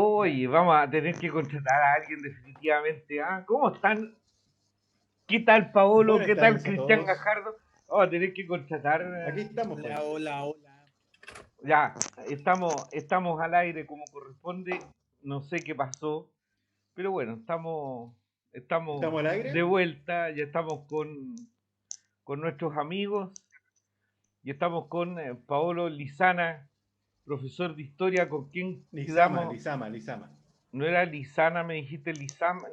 Oye, vamos a tener que contratar a alguien definitivamente. ¿Ah? ¿Cómo están? ¿Qué tal, Paolo? ¿Qué Buenas tal, tardes a Cristian todos. Gajardo? Vamos a tener que contratar. Aquí estamos, pues. Hola, hola, hola. Ya, estamos al aire como corresponde. No sé qué pasó, pero bueno, estamos ¿Estamos al de aire? vuelta. Ya estamos con nuestros amigos y estamos con Paolo Lizana, profesor de historia, con quien Lizama, quedamos. Lizama, Lizama. No era Lizana, me dijiste No,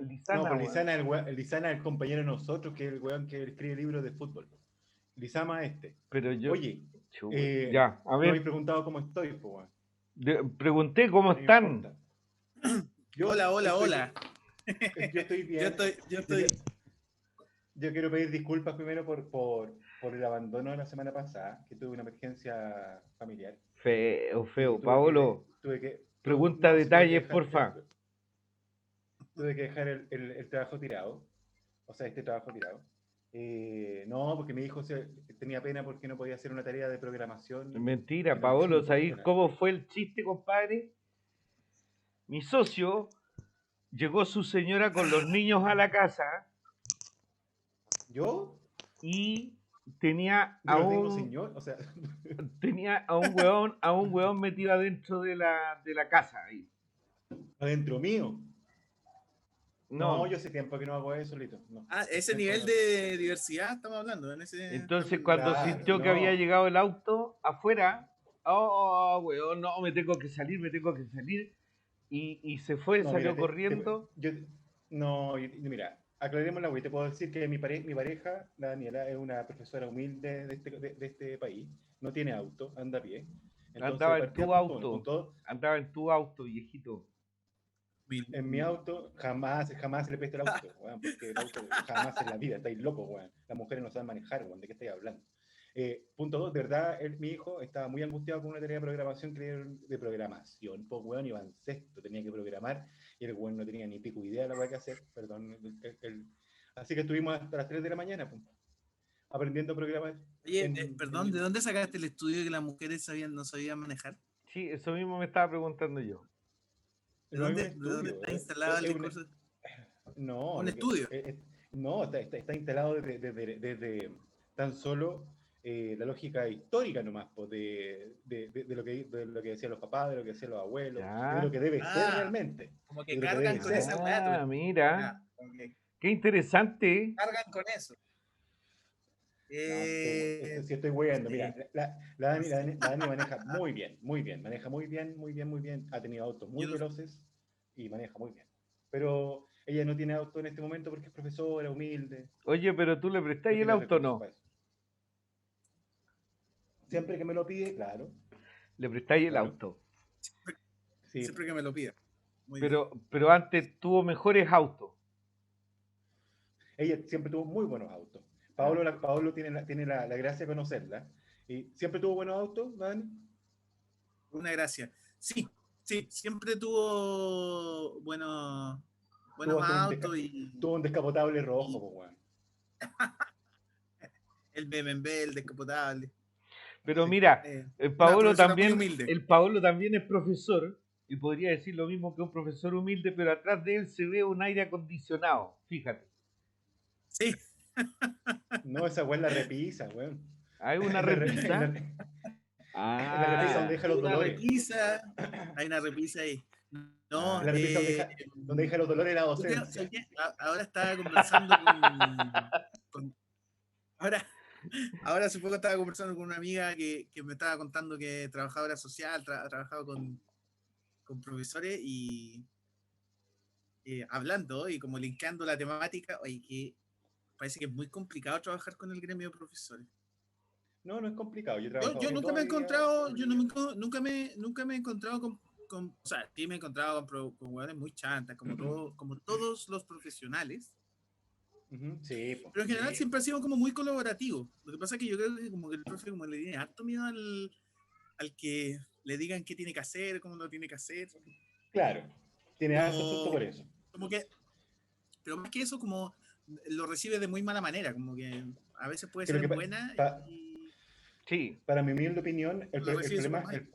Lizana, pues weón. Lizana es el compañero de nosotros, que es el weón que escribe libros de fútbol. Lizama este. Pero yo, Oye, ya, a no me habéis ver, preguntado cómo estoy, pues, weón. pregunté cómo A mí me están. importa. Yo Hola, hola, estoy, hola. yo estoy Yo bien. estoy, yo Yo, estoy. yo quiero pedir disculpas primero por el abandono de la semana pasada, que tuve una emergencia familiar. Feo, Y feo. Paolo, pregunta no, sí tuve que detalles, dejar, porfa. tuve que dejar el trabajo tirado, o sea, este trabajo tirado. No, porque mi hijo tenía pena porque no podía hacer una tarea de programación y Mentira, lo Paolo, entiendo ¿sabéis perfectamente. cómo fue el chiste, compadre? Mi socio llegó su señora con los niños a la casa Yo, y tenía a pero tengo un señor, o sea, a un weón metido adentro de la casa ahí. adentro mío. No, No. yo hace tiempo que no hago eso, Lito. No, hace Ese tiempo que nivel no. de diversidad estamos hablando, en ese Entonces, estamos. cuando Claro, sintió que había no. llegado el auto afuera, oh, weón, no, me tengo que salir, me tengo que salir. Y se fue, No, mira, salió corriendo. no, mira, aclaremos la wea. Te puedo decir que mi pareja, la Daniela, es una profesora humilde de este país. No tiene auto, anda a pie. Entonces, Andaba en partía tu punto uno. auto, Punto dos, andaba en tu auto, viejito. en mi auto jamás se le presta el auto, weón, porque el auto jamás en la vida, estáis locos, weón. Las mujeres no saben manejar, weón, ¿de qué estáis hablando? Punto dos, de verdad, mi hijo estaba muy angustiado con una tarea de programación de programación. Pues, weón, iba en sexto, tenía que programar y el weón no tenía ni pico idea de lo que hay que hacer, perdón. Así que estuvimos hasta las 3 de la mañana, pues, aprendiendo a programar Oye, en perdón, ¿de dónde sacaste el estudio que las mujeres no sabían manejar? Sí, eso mismo me estaba preguntando yo. ¿De no hay un dónde estudio, está instalado el discurso? no, Un estudio. no, está instalado desde tan solo la lógica histórica nomás, pues, de lo que decían los papás, de lo que decían los abuelos, y de lo Ya. que debe ser Ah, realmente, como y que de lo que cargan debe con ser. esa weá, tú. Ah, mira. Ya, como que Qué interesante. cargan con eso. No, si estoy weyando, mira, Sí, la Dani maneja muy bien, maneja muy bien, ha tenido autos muy yo, veloces y maneja muy bien. Pero ella no tiene auto en este momento porque es profesora, humilde, Oye, pero tú le no prestáis el tiene auto, recursos ¿no? para eso. Siempre que me lo pide, claro, Le prestáis el claro, auto. sí. siempre que me lo pida. Muy bien. Pero antes tuvo mejores autos. Ella siempre tuvo muy buenos autos. Ah, Paolo tiene la gracia de conocerla. Y siempre tuvo buenos autos, Dani. Una gracia. Sí, sí, siempre tuvo buenos Tuvo hasta autos y tuvo un descapotable rojo, pues, weón. el BMW, el descapotable. pero Sí. mira, Una profesora muy humilde. El Paolo también es profesor, y podría decir lo mismo que un profesor humilde, pero atrás de él se ve un aire acondicionado, fíjate. Sí, No, esa weón la repisa, weón. Hay una En la, re- en repisa. la- en la repisa donde Ah, deja hay los una dolores. repisa, hay una repisa ahí. En No, la repisa donde deja los dolores la ¿sabes docencia. qué? Ahora estaba conversando con- ahora, ahora hace poco estaba conversando con una amiga que me estaba contando que trabajadora social, ha trabajado con profesores y hablando y como linkeando la temática, oye, que parece que es muy complicado trabajar con el gremio de profesores. No, no es complicado. Yo he Yo trabajado nunca toda me he mi vida encontrado, con yo no niños. nunca me he encontrado o sea, sí me he encontrado con hueones muy chantas, como todos los profesionales, Ujú, sí, pues. pero en general siempre ha sido como muy colaborativo. Lo que pasa es que yo creo que como que el profe como le tiene harto miedo al que le digan qué tiene que hacer, cómo lo tiene que hacer. Claro, tiene harto susto por Lo, eso. como que, pero más que eso, como lo recibe de muy mala manera, como que a veces puede Que ser lo que en buena y sí, para mi humilde opinión, lo recibe súper mal.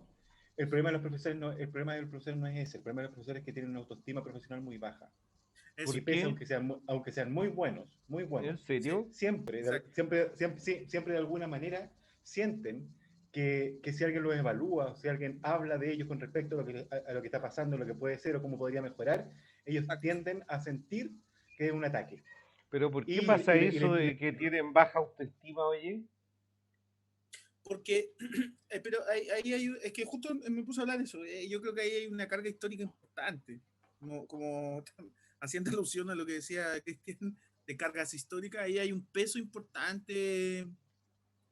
el problema de los profesores no, el problema de los profesores no es ese. El problema de los profesores es que tienen una autoestima profesional muy baja. Eso, Y ¿Por pese qué? aunque sean muy ¿En buenos, sí, serio? siempre, exacto. siempre de alguna manera sienten que si alguien los evalúa, o si alguien habla de ellos con respecto a lo que está pasando, lo que puede ser o cómo podría mejorar, ellos Exacto. tienden a sentir que es un ataque. ¿Pero por qué Y, pasa eso de que tienen baja autoestima, oye? Porque, pero es que justo me puse a hablar de eso. Yo creo que ahí hay una carga histórica importante, como haciendo alusión a lo que decía Cristian de cargas históricas. Ahí hay un peso importante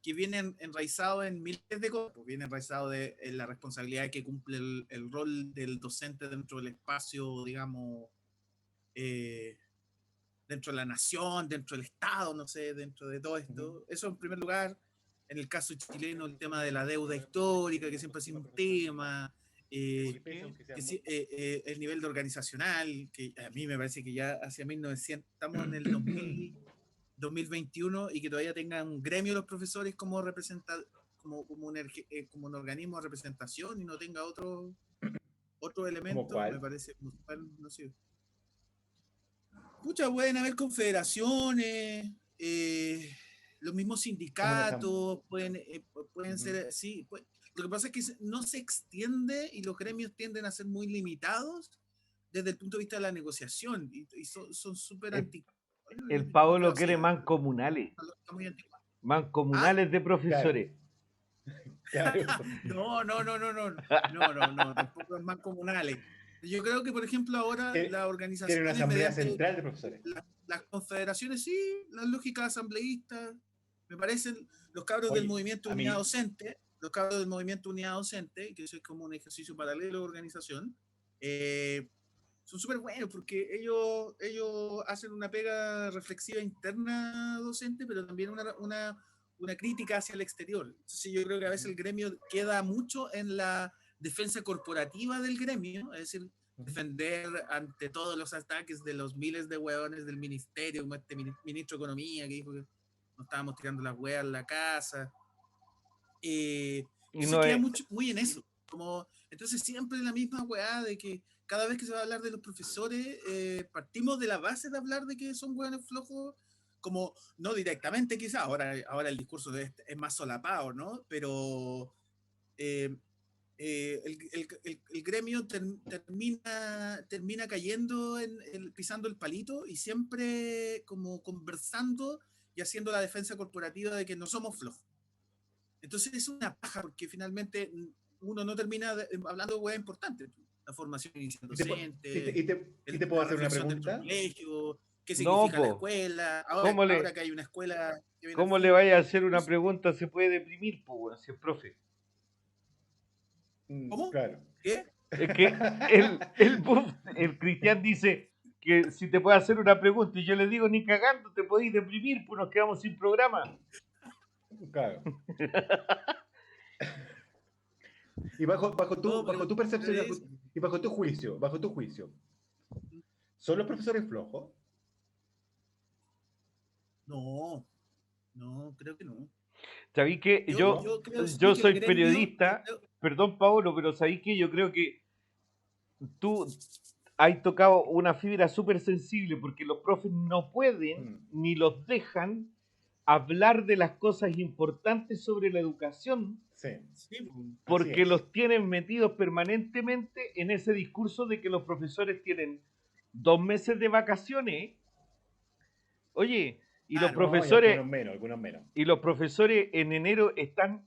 que viene enraizado en miles de cosas. Pues viene enraizado en la responsabilidad que cumple el rol del docente dentro del espacio, digamos, eh, dentro de la nación, dentro del Estado, no sé, dentro de todo esto. Eso en primer lugar. En el caso chileno, el tema de la deuda histórica, que siempre ha sido un tema. ¿Por qué? El nivel de organizacional, que a mí me parece que ya hacia 1900, estamos en el 2021 y que todavía tengan un gremio los profesores como como un organismo de representación y no tenga otro ¿Como elemento, me cuál? parece, no sé. Pucha, pueden haber confederaciones, los mismos Como una asamblea. sindicatos, pueden ser, sí. Lo que pasa es que no se extiende y los gremios tienden a ser muy limitados desde el punto de vista de la negociación y son súper El, anticuados. el Yo lo veo Paolo así, quiere ¿ah? mancomunales, Una lógica muy antigua. ¿Ah? mancomunales de Claro, profesores. claro. No, tampoco es mancomunales. Yo creo que, por ejemplo, ahora las Quiere una organizaciones asamblea mediante central de profesores. las confederaciones, sí, las lógicas asambleístas, me parecen los cabros del Oye, movimiento a Unidad mí, Docente, los cabros del movimiento Unidad Docente, que eso es como un ejercicio paralelo de organización, eh, son súper buenos porque ellos hacen una pega reflexiva interna docente, pero también una crítica hacia el exterior. Entonces yo creo que a veces el gremio queda mucho en la defensa corporativa del gremio, es decir, defender ante todos los ataques de los miles de hueones del ministerio, como este ministro de Economía que dijo que nos estábamos tirando las hueas en la casa. Y Entonces no queda es, muy en eso. Entonces siempre la misma hueá de que cada vez que se va a hablar de los profesores, partimos de la base de hablar de que son hueones flojos, como no directamente quizás, ahora el discurso es más solapado, ¿no? Pero eh, el gremio termina cayendo, pisando el palito y siempre como conversando y haciendo la defensa corporativa de que no somos flojos. Entonces es una paja porque finalmente uno no termina hablando de hueá importante. La formación inicial docente, y te puedo la hacer una reflexión dentro del pregunta. colegio, qué no, significa la po. escuela, ahora, ¿Cómo ahora le, que hay una escuela que viene al cómo le fin. vaya a hacer una Entonces, pregunta? Se puede deprimir, po, weón, si es profe. ¿cómo? Claro. ¿Qué? Es que el Cristian dice que si te puede hacer una pregunta y yo le digo ni cagando te podéis deprimir, pues nos quedamos sin programa. Claro. Y No, bajo tu pero percepción es, y bajo tu juicio, ¿son los profesores flojos? no, no, creo que no. ¿Sabéis que ¿No? Yo creo sí yo que el soy gremio, periodista? Perdón, Pablo, pero ¿sabéis que yo creo que tú has tocado una fibra súper sensible porque los profes no pueden Mm, ni los dejan hablar de las cosas importantes sobre la educación sí, sí, así porque es. los tienen metidos permanentemente en ese discurso de que los profesores tienen 2 meses de vacaciones. Oye, claro. No, y algunos menos. y los profesores en enero están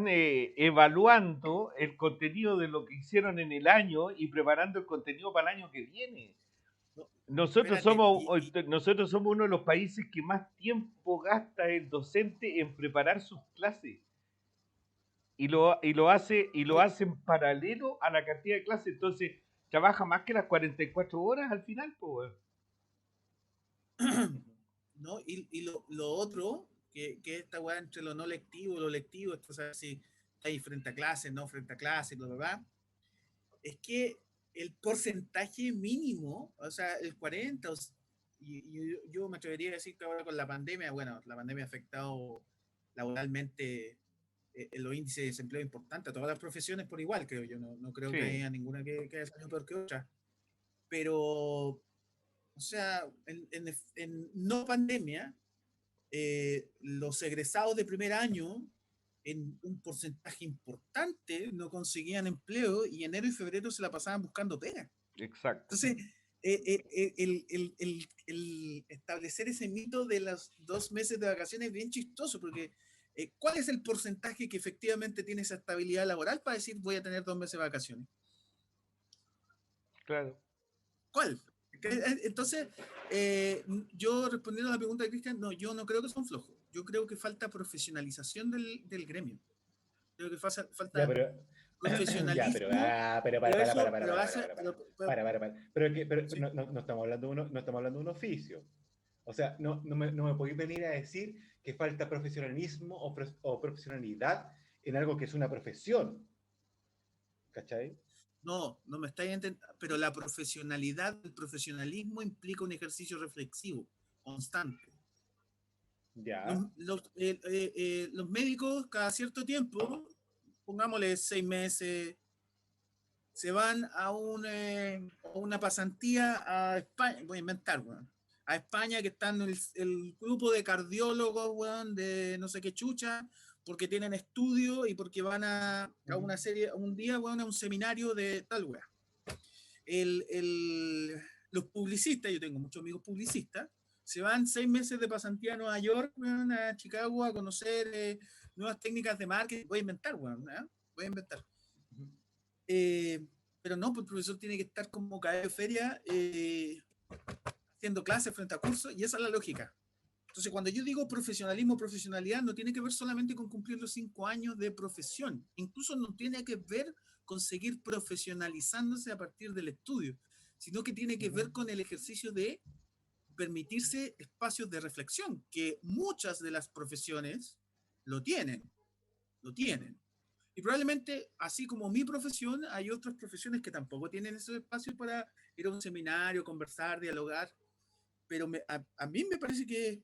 evaluando el contenido de lo que hicieron en el año y preparando el contenido para el año que viene. No, Nosotros espérate, somos, nosotros somos uno de los países que más tiempo gasta el docente en preparar sus clases. Y lo hace en paralelo a la cantidad de clases. Entonces, trabaja más que las 44 horas al final, pues. ¿no? Y lo otro, que esta weá entre lo no lectivo y lo lectivo, esto sabes si hay frente a clase, no frente a clase, bla, bla, bla, es que el porcentaje mínimo, o sea, el 40, y yo me atrevería a decir que ahora con la pandemia, bueno, la pandemia ha afectado laboralmente los índices de desempleo importantes a todas las profesiones por igual, creo yo. No creo que Sí, haya ninguna que haya salido peor que otra. Pero, o sea, en no pandemia, los egresados de primer año, en un porcentaje importante, no conseguían empleo y enero y febrero se la pasaban buscando pega. exacto. Entonces, el establecer ese mito de los 2 meses de vacaciones es bien chistoso, porque ¿cuál es el porcentaje que efectivamente tiene esa estabilidad laboral para decir voy a tener 2 meses de vacaciones? Claro. ¿Cuál? Entonces, yo respondiendo a la pregunta de Cristian, no, yo no creo que son flojos. Yo creo que falta profesionalización del gremio. Creo que Ya, falta pero, ya, profesionalismo, pero pero para, eso, para, pero para, para, hace, para, para, para. Pero sí. no estamos hablando de no estamos hablando de un oficio. O sea, no me podéis venir a decir que falta profesionalismo o profesionalidad en algo que es una profesión. ¿Cachai? No me estáis entendiendo, pero la profesionalidad, el profesionalismo implica un ejercicio reflexivo, constante. Ya. Los médicos cada cierto tiempo, pongámosle 6 meses, se van a una pasantía a España, voy a inventar, weón, a España, que están el grupo de cardiólogos, weón, de no sé qué chucha, porque tienen estudio y porque van a una serie, un día, weón, a un seminario de tal weón. Los publicistas, yo tengo muchos amigos publicistas, se van 6 meses de pasantía a Nueva York, weón, a Chicago, a conocer nuevas técnicas de marketing. Voy a inventar, weón, ¿eh? Voy a inventar. Eh, pero no, pues el profesor tiene que estar como caballo de feria haciendo clases frente a cursos, y esa es la lógica. Entonces, cuando yo digo profesionalismo, profesionalidad, no tiene que ver solamente con cumplir los 5 años de profesión, incluso no tiene que ver con seguir profesionalizándose a partir del estudio, sino que tiene que ver con el ejercicio de permitirse espacios de reflexión, que muchas de las profesiones lo tienen, lo tienen. Y probablemente, así como mi profesión, hay otras profesiones que tampoco tienen esos espacios para ir a un seminario, conversar, dialogar, pero a mí me parece que,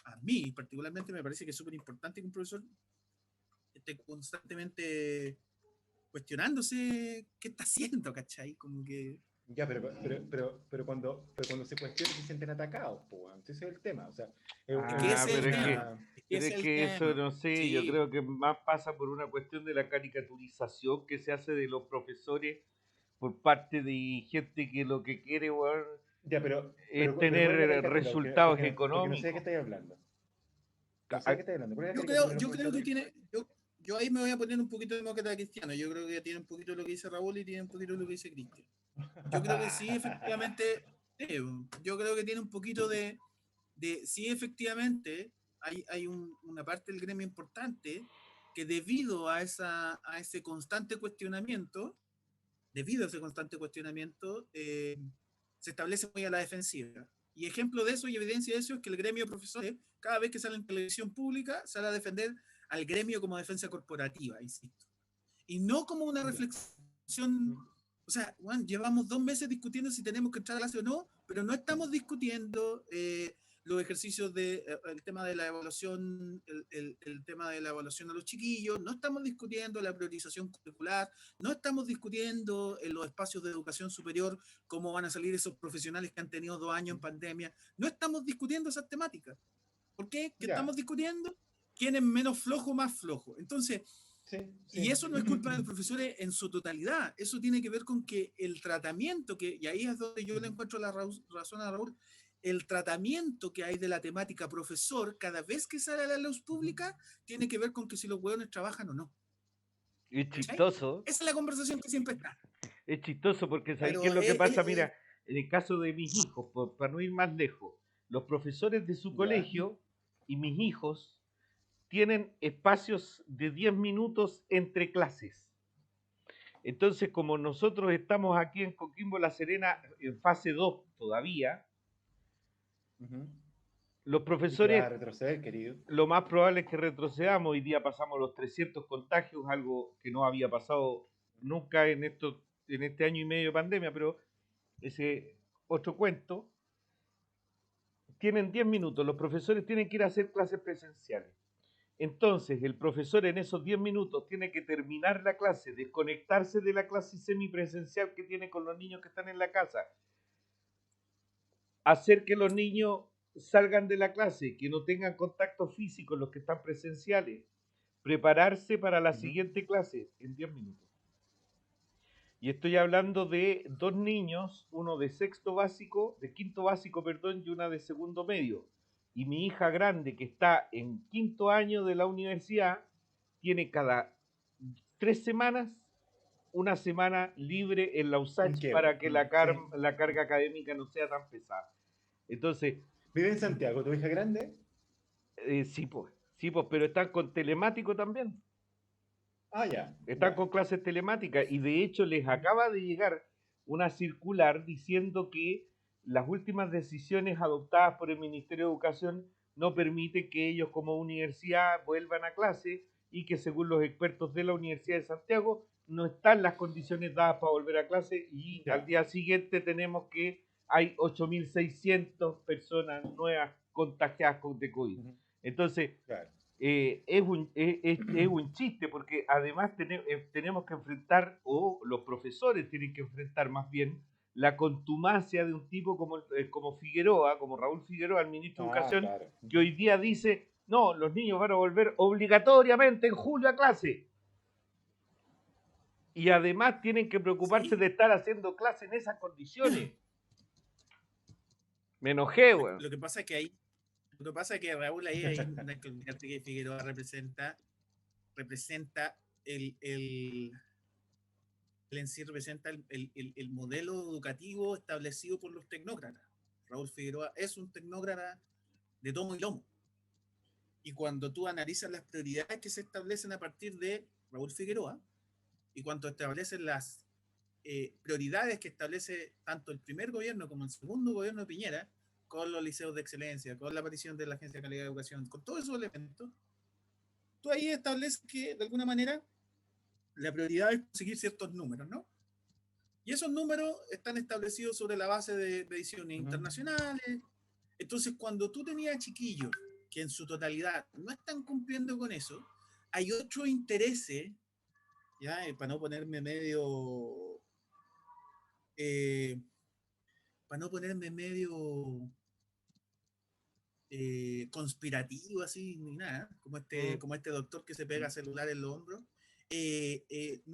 a mí particularmente me parece que es súper importante que un profesor esté constantemente cuestionándose qué está haciendo, ¿cachai? Como que... Ya, pero cuando se cuestiona se sienten atacados, pues, ese es el tema. O sea, Es que Ah, ese es es el pero es que, tema, una. es que pero ese es es el que eso tema. no sé, yo Sí, creo que más pasa por una cuestión de la caricaturización que se hace de los profesores por parte de gente que lo que quiere, weón, Ya, es pero tener ¿cuál es la caricatura? resultados Porque no sé de qué económicos. estáis hablando. No sé de Ah, qué estáis hablando. ¿Cuál es la caricatura de los yo creo que profesores? tiene, yo ahí me voy a poner un poquito demócrata cristiano. Yo creo que tiene un poquito lo que dice Raúl y tiene un poquito lo que dice Cristian. Yo creo que sí, efectivamente, yo creo que tiene un poquito sí, efectivamente, hay una parte del gremio importante que debido a ese constante cuestionamiento, se establece muy a la defensiva. Y ejemplo de eso y evidencia de eso es que el gremio de profesores, cada vez que sale en televisión pública, sale a defender al gremio como defensa corporativa, insisto. Y no como una Ya. reflexión. O sea, bueno, llevamos 2 meses discutiendo si tenemos que entrar a clase o no, pero no estamos discutiendo los ejercicios el tema de la evaluación, el tema de la evaluación a los chiquillos, no estamos discutiendo la priorización curricular, no estamos discutiendo en los espacios de educación superior cómo van a salir esos profesionales que han tenido 2 años en pandemia, no estamos discutiendo esas temáticas. ¿Por qué? ¿Qué Ya. estamos discutiendo? ¿Quién es menos flojo o más flojo? Entonces, Sí, y sí. eso no es culpa de los profesores en su totalidad, eso tiene que ver con que el tratamiento y ahí es donde yo le encuentro la razón a Raúl, el tratamiento que hay de la temática profesor cada vez que sale a la luz pública tiene que ver con que si los hueones trabajan o no. es ¿Cachai? chistoso, Esa es la conversación que siempre está. es chistoso porque ¿sabéis qué es Pero lo que pasa? Mira, en el caso de mis hijos, para no ir más lejos, los profesores de su Ya. colegio y mis hijos tienen espacios de 10 minutos entre clases. Entonces, como nosotros estamos aquí en Coquimbo La Serena en fase 2 todavía, Ujú. los Y que vas a profesores retroceder, querido. lo más probable es que retrocedamos. Hoy día pasamos los 300 contagios, algo que no había pasado nunca en este año y medio de pandemia, pero ese otro cuento. Tienen 10 minutos, los profesores tienen que ir a hacer clases presenciales. Entonces, el profesor en esos 10 minutos tiene que terminar la clase, desconectarse de la clase semipresencial que tiene con los niños que están en la casa, hacer que los niños salgan de la clase, que no tengan contacto físico los que están presenciales, prepararse para la siguiente clase en 10 minutos. Y estoy hablando de 2 niños, uno de quinto básico, perdón, y una de segundo medio. Y mi hija grande, que está en quinto año de la universidad, tiene cada 3 semanas una semana libre en la USACH para que la carga académica no sea tan pesada. Entonces, ¿vive en Santiago tu hija grande? Sí, pues, pero están con telemático también. Ya. Están con clases telemáticas y de hecho les acaba de llegar una circular diciendo que las últimas decisiones adoptadas por el Ministerio de Educación no permiten que ellos como universidad vuelvan a clase y que según los expertos de la Universidad de Santiago no están las condiciones dadas para volver a clase y al día siguiente tenemos que hay 8.600 personas nuevas contagiadas de COVID. Entonces, es un chiste porque además tenemos que enfrentar, o los profesores tienen que enfrentar más bien, la contumacia de un tipo como Figueroa, como Raúl Figueroa, el ministro de Educación, que hoy día dice, no, los niños van a volver obligatoriamente en julio a clase. Y además tienen que preocuparse de estar haciendo clase en esas condiciones. Me enojé, güey. Lo que pasa es que Raúl ahí hay una que Figueroa representa él en sí representa el modelo educativo establecido por los tecnócratas. Raúl Figueroa es un tecnócrata de tomo y lomo. Y cuando tú analizas las prioridades que se establecen a partir de Raúl Figueroa, y cuando establecen las prioridades que establece tanto el primer gobierno como el segundo gobierno de Piñera, con los liceos de excelencia, con la aparición de la Agencia de Calidad de Educación, con todos esos elementos, tú ahí estableces que, de alguna manera, la prioridad es conseguir ciertos números, ¿no? Y esos números están establecidos sobre la base de mediciones internacionales. Entonces, cuando tú tenías chiquillos que en su totalidad no están cumpliendo con eso, hay otros intereses, ya, para no ponerme medio... para no ponerme medio conspirativo así ni nada, como este doctor que se pega celular en los hombros,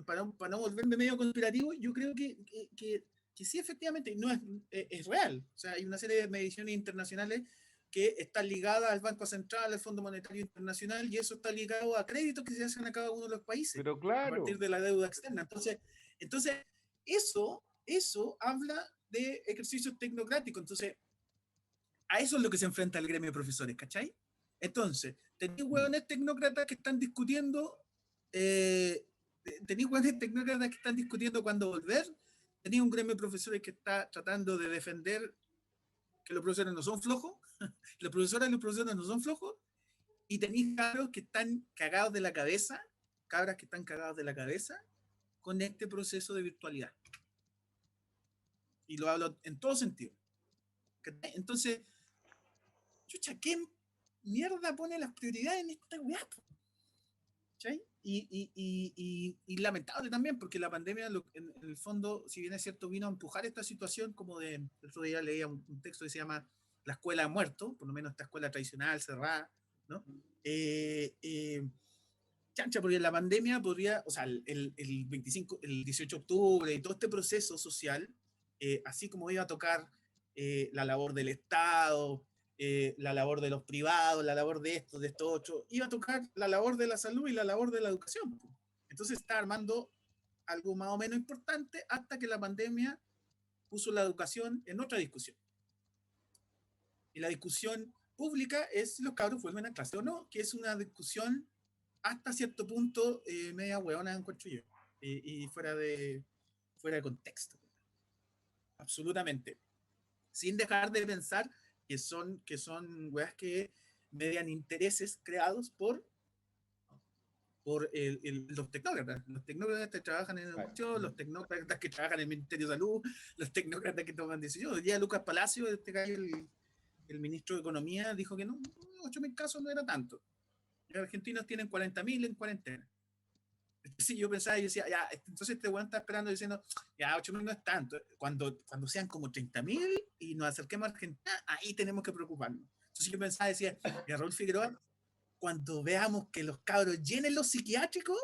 para no volverme medio conspirativo, yo creo que sí, efectivamente, no es real. O sea, hay una serie de mediciones internacionales que están ligadas al Banco Central, al Fondo Monetario Internacional, y eso está ligado a créditos que se hacen a cada uno de los países. Pero claro, a partir de la deuda externa. Entonces eso habla de ejercicios tecnocráticos. Entonces, a eso es lo que se enfrenta el gremio de profesores, ¿cachai? Entonces, tenéis hueones tecnócratas que están discutiendo, cuándo volver, tenéis un gremio de profesores que está tratando de defender que los profesores no son flojos, los profesores y los profesores no son flojos, y tenéis cabros que están cagados de la cabeza, cabras que están cagados de la cabeza con este proceso de virtualidad. Y lo hablo en todo sentido. Entonces, chucha, ¿qué mierda pone las prioridades en esta weá? ¿Sí? Y lamentable también, porque la pandemia, en el fondo, si bien es cierto, vino a empujar esta situación como de... El otro día leía un texto que se llama La escuela ha muerto, por lo menos esta escuela tradicional, cerrada, ¿no? Chancha, porque la pandemia podría, o sea, el 18 de octubre y todo este proceso social, así como iba a tocar la labor del Estado, la labor de los privados, la labor de esto, otro, iba a tocar la labor de la salud y la labor de la educación. Entonces está armando algo más o menos importante hasta que la pandemia puso la educación en otra discusión. Y la discusión pública es si los cabros vuelven a clase o no, que es una discusión hasta cierto punto media hueona, encuentro yo, y fuera de contexto. Absolutamente. Sin dejar de pensar que son weas que median intereses creados por los tecnócratas. Los tecnócratas que trabajan en educación, los tecnócratas que trabajan en el Ministerio de Salud, los tecnócratas que toman decisiones. Ya Lucas Palacio, el ministro de Economía, dijo que no, 8.000 casos no era tanto. argentinos tienen 40.000 en cuarentena. Sí, yo pensaba y decía, ya, entonces este weón está esperando diciendo, ya, 8.000 no es tanto. Cuando sean como 30.000 y nos acerquemos a Argentina, ahí tenemos que preocuparnos. Entonces yo pensaba, decía, ya, Raúl Figueroa, cuando veamos que los cabros llenen los psiquiátricos,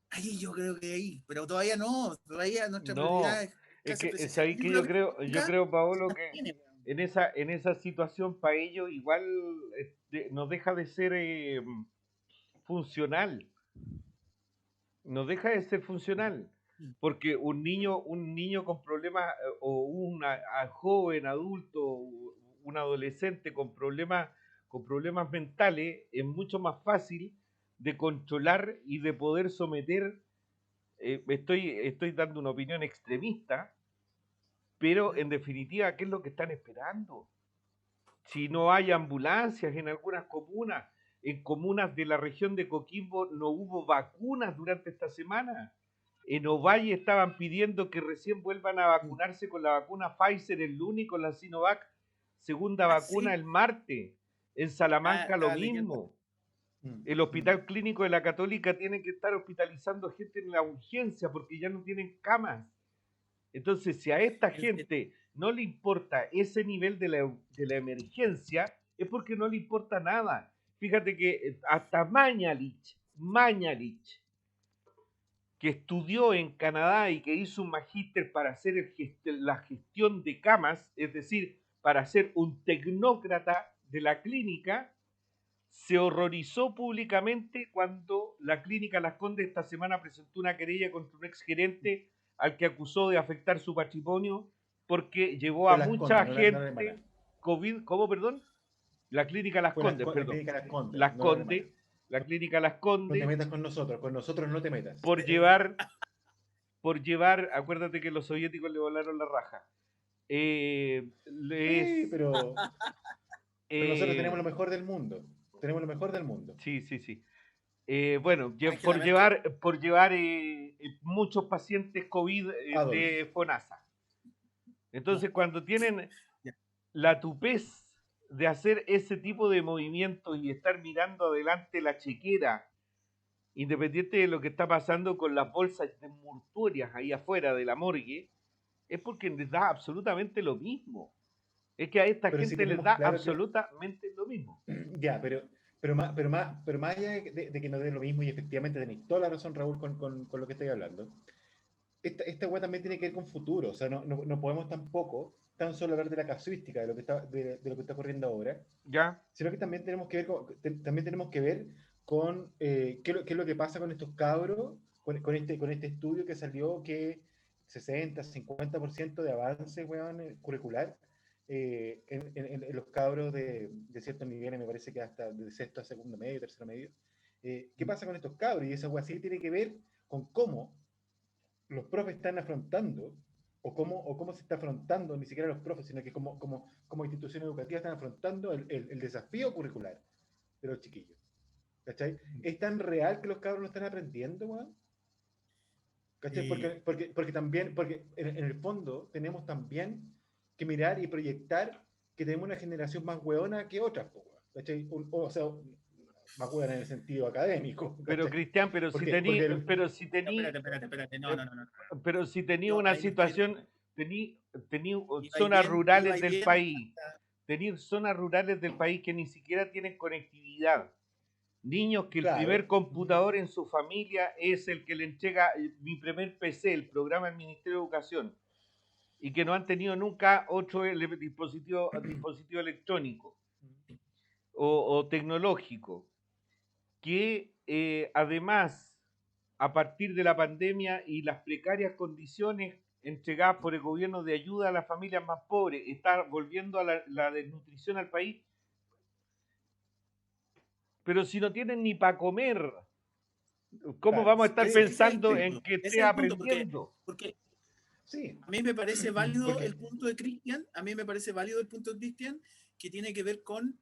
ahí yo creo que ahí, pero todavía no, todavía nuestra prioridad No, es es casi que es presencial. ahí Yo que creo que yo nunca creo, Paolo, que tiene, weón. en esa situación para ellos igual no deja de ser funcional, no deja de ser funcional, porque un niño con problemas o joven, adulto, un adolescente con problemas mentales es mucho más fácil de controlar y de poder someter. Estoy dando una opinión extremista, pero en definitiva, ¿qué es lo que están esperando? Si no hay ambulancias en algunas comunas, en comunas de la región de Coquimbo no hubo vacunas durante esta semana. En Ovalle estaban pidiendo que recién vuelvan a vacunarse con la vacuna Pfizer el lunes y con la Sinovac, segunda vacuna Sí, el martes. En Salamanca lo estaba leyendo. mismo. El Hospital Clínico de la Católica tiene que estar hospitalizando gente en la urgencia porque ya no tienen camas. Entonces, si a esta gente no le importa ese nivel de la emergencia, es porque no le importa nada. Fíjate que hasta Mañalich, que estudió en Canadá y que hizo un magíster para hacer la gestión de camas, es decir, para ser un tecnócrata de la clínica, se horrorizó públicamente cuando la clínica Las Condes esta semana presentó una querella contra un exgerente al que acusó de afectar su patrimonio porque llevó a Fue Las mucha Condes, no la gente hermana. COVID. ¿Cómo, perdón? La clínica Las Fue Condes, la perdón. clínica Las Condes, Las no la hermana. Condes, la clínica Las No te Condes, metas con nosotros no te metas. por llevar, acuérdate que los soviéticos le volaron la raja. Sí, pero nosotros tenemos lo eh, mejor del mundo. Tenemos lo mejor del mundo. sí, sí, sí. Bueno, Angela Merkel. por llevar muchos pacientes COVID Adolf. de FONASA. Ya, Entonces, cuando tienen ya. la tupez de hacer ese tipo de movimientos y estar mirando adelante la chequera, independiente de lo que está pasando con las bolsas de mortuorias ahí afuera de la morgue, es porque les da absolutamente lo mismo. Es que a esta Pero si gente les tenemos da claro que absolutamente lo mismo. ya, pero más allá de que nos dé lo mismo, y efectivamente tenéis toda la razón, Raúl, con lo que estoy hablando, esta weá también tiene que ver con futuro. O sea, no podemos tampoco tan solo hablar de la casuística de lo que está ocurriendo ahora, ¿Ya? sino que también tenemos que ver también tenemos que ver con qué es lo que pasa con estos cabros, con este estudio que salió que 60-50% de avance, weón, curricular en los cabros de ciertos niveles, me parece que hasta de sexto a segundo medio, tercero medio. ¿Qué pasa con estos cabros? Y esa weá sí tiene que ver con cómo los profes están afrontando, o cómo se está afrontando, ni siquiera los profes, sino que como institución educativa están afrontando el desafío curricular de los chiquillos. ¿Cachai? ¿Es tan real que los cabros lo están aprendiendo, weón? ¿Cachai? Porque también, porque en el fondo tenemos también que mirar y proyectar que tenemos una generación más weona que otras, ¿cachai? O sea, más weona en el sentido académico. Pero ¿cachai? Cristian, Porque Espérate, no. pero si tenía Yo una ahí difiero. situación, tenía zonas Iba rurales y del bien. país, tenía zonas rurales del país que ni siquiera tienen conectividad. Niños que el primer claro, computador en su familia es el que le entrega mi primer PC, el programa del Ministerio de Educación, y que no han tenido nunca otro dispositivo electrónico o tecnológico, que además, a partir de la pandemia y las precarias condiciones entregadas por el gobierno de ayuda a las familias más pobres, está volviendo a la desnutrición al país. Pero si no tienen ni para comer, ¿cómo claro. vamos a estar Ese es el pensando Sí, en punto. que Ese esté es el punto, aprendiendo? porque sí. a mí me parece válido Porque, el punto de Cristian, que tiene que ver con,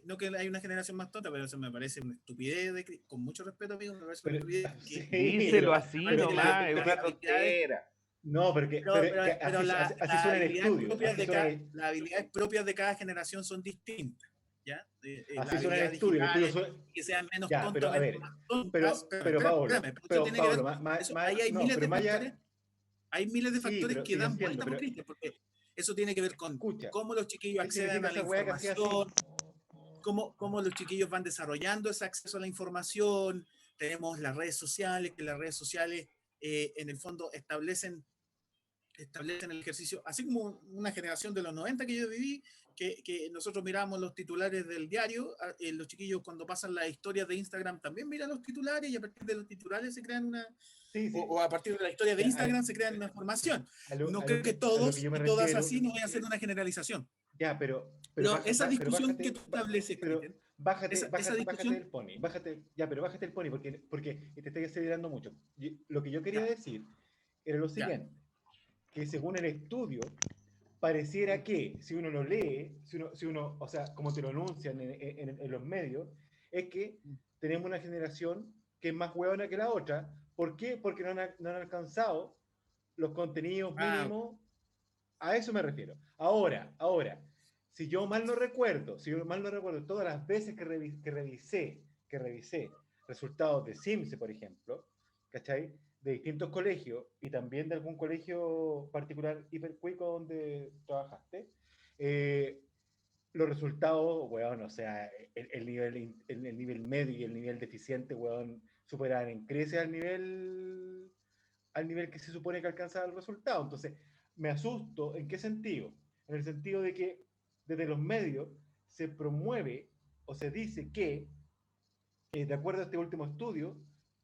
no que hay una generación más tonta, pero eso me parece una estupidez, con mucho respeto, amigo, me parece una pero, estupidez que sí, Díselo así normalmente nomás, es las una habilidades, tontera. no, que pero así suena el estudio. Así suena las habilidades propias de cada generación son distintas. ¿ya? Las Así suena el habilidades estudio. digitales, que sean menos Ya, pero tontas, a ver, más tontas. pero Pablo, Espérame, pero eso tiene que ver, Pablo, ahí hay no, miles pero de más factores, allá, hay miles de sí, factores pero que sí, yo dan entiendo, vuelta, por pero Cristian, porque eso tiene que ver con escucha, cómo los chiquillos ¿qué acceden significa a la esa weá que hacía así? información, cómo los chiquillos van desarrollando ese acceso a la información. Tenemos las redes sociales, que las redes sociales en el fondo establecen el ejercicio, así como una generación de los 90 que yo viví, que nosotros miramos los titulares del diario, los chiquillos cuando pasan las historias de Instagram también miran los titulares y a partir de los titulares se crean una, Sí, sí. o a partir de la historia de Ya, Instagram se crean una formación. No a creo que lo que todos yo me y todas refiero, así, no voy a hacer una generalización. ya, Pero esa discusión que bájate, tú estableces, pero Cristian, esa bájate discusión, del pony, ya, pero bájate el pony porque te estoy acelerando mucho. Lo que yo quería ya, decir era lo ya. siguiente, que según el estudio, pareciera que si uno lo lee, si uno o sea, como te lo anuncian en los medios, es que tenemos una generación que es más huevona que la otra. ¿Por qué? Porque no han alcanzado los contenidos Ah, mínimos. A eso me refiero. Ahora, si yo mal no recuerdo, todas las veces que revisé resultados de CIMSE, por ejemplo, ¿cachai? De distintos colegios y también de algún colegio particular hipercuico donde trabajaste, eh, los resultados, weón, o sea, el nivel medio y el nivel deficiente, weón, superaban en creces al nivel que se supone que alcanza el resultado. Entonces, me asusto, ¿en qué sentido? En el sentido de que desde los medios se promueve o se dice que, de acuerdo a este último estudio,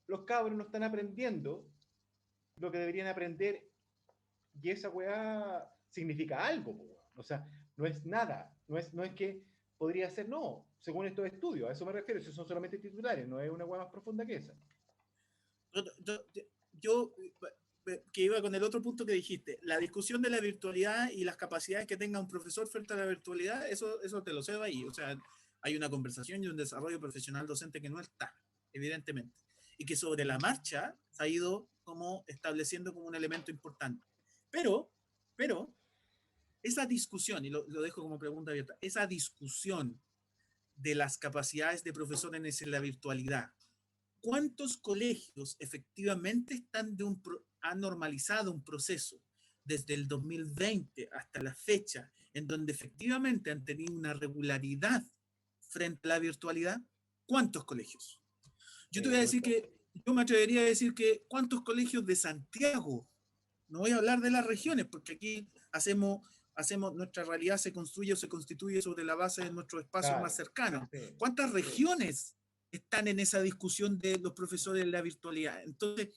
los cabros no están aprendiendo lo que deberían aprender y esa weá significa algo, po, weón. O sea, no es nada, no es que podría ser, no, según estos estudios, a eso me refiero, si son solamente titulares, no es una weá más profunda que esa. yo, que iba con el otro punto que dijiste, la discusión de la virtualidad y las capacidades que tenga un profesor frente a la virtualidad, eso te lo cedo ahí. O sea, hay una conversación y un desarrollo profesional docente que no está, evidentemente, y que sobre la marcha se ha ido como estableciendo como un elemento importante. Pero, pero, esa discusión, y lo dejo como pregunta abierta, esa discusión de las capacidades de profesores en la virtualidad, ¿cuántos colegios efectivamente han normalizado un proceso desde el 2020 hasta la fecha en donde efectivamente han tenido una regularidad frente a la virtualidad? ¿Cuántos colegios? Yo te voy a Muy decir poco. yo me atrevería a decir que ¿cuántos colegios de Santiago? No voy a hablar de las regiones, porque aquí nuestra realidad se construye o se constituye sobre la base de nuestros espacios más Claro, cercanos. sí, ¿Cuántas sí. regiones están en esa discusión de los profesores en la virtualidad? Entonces,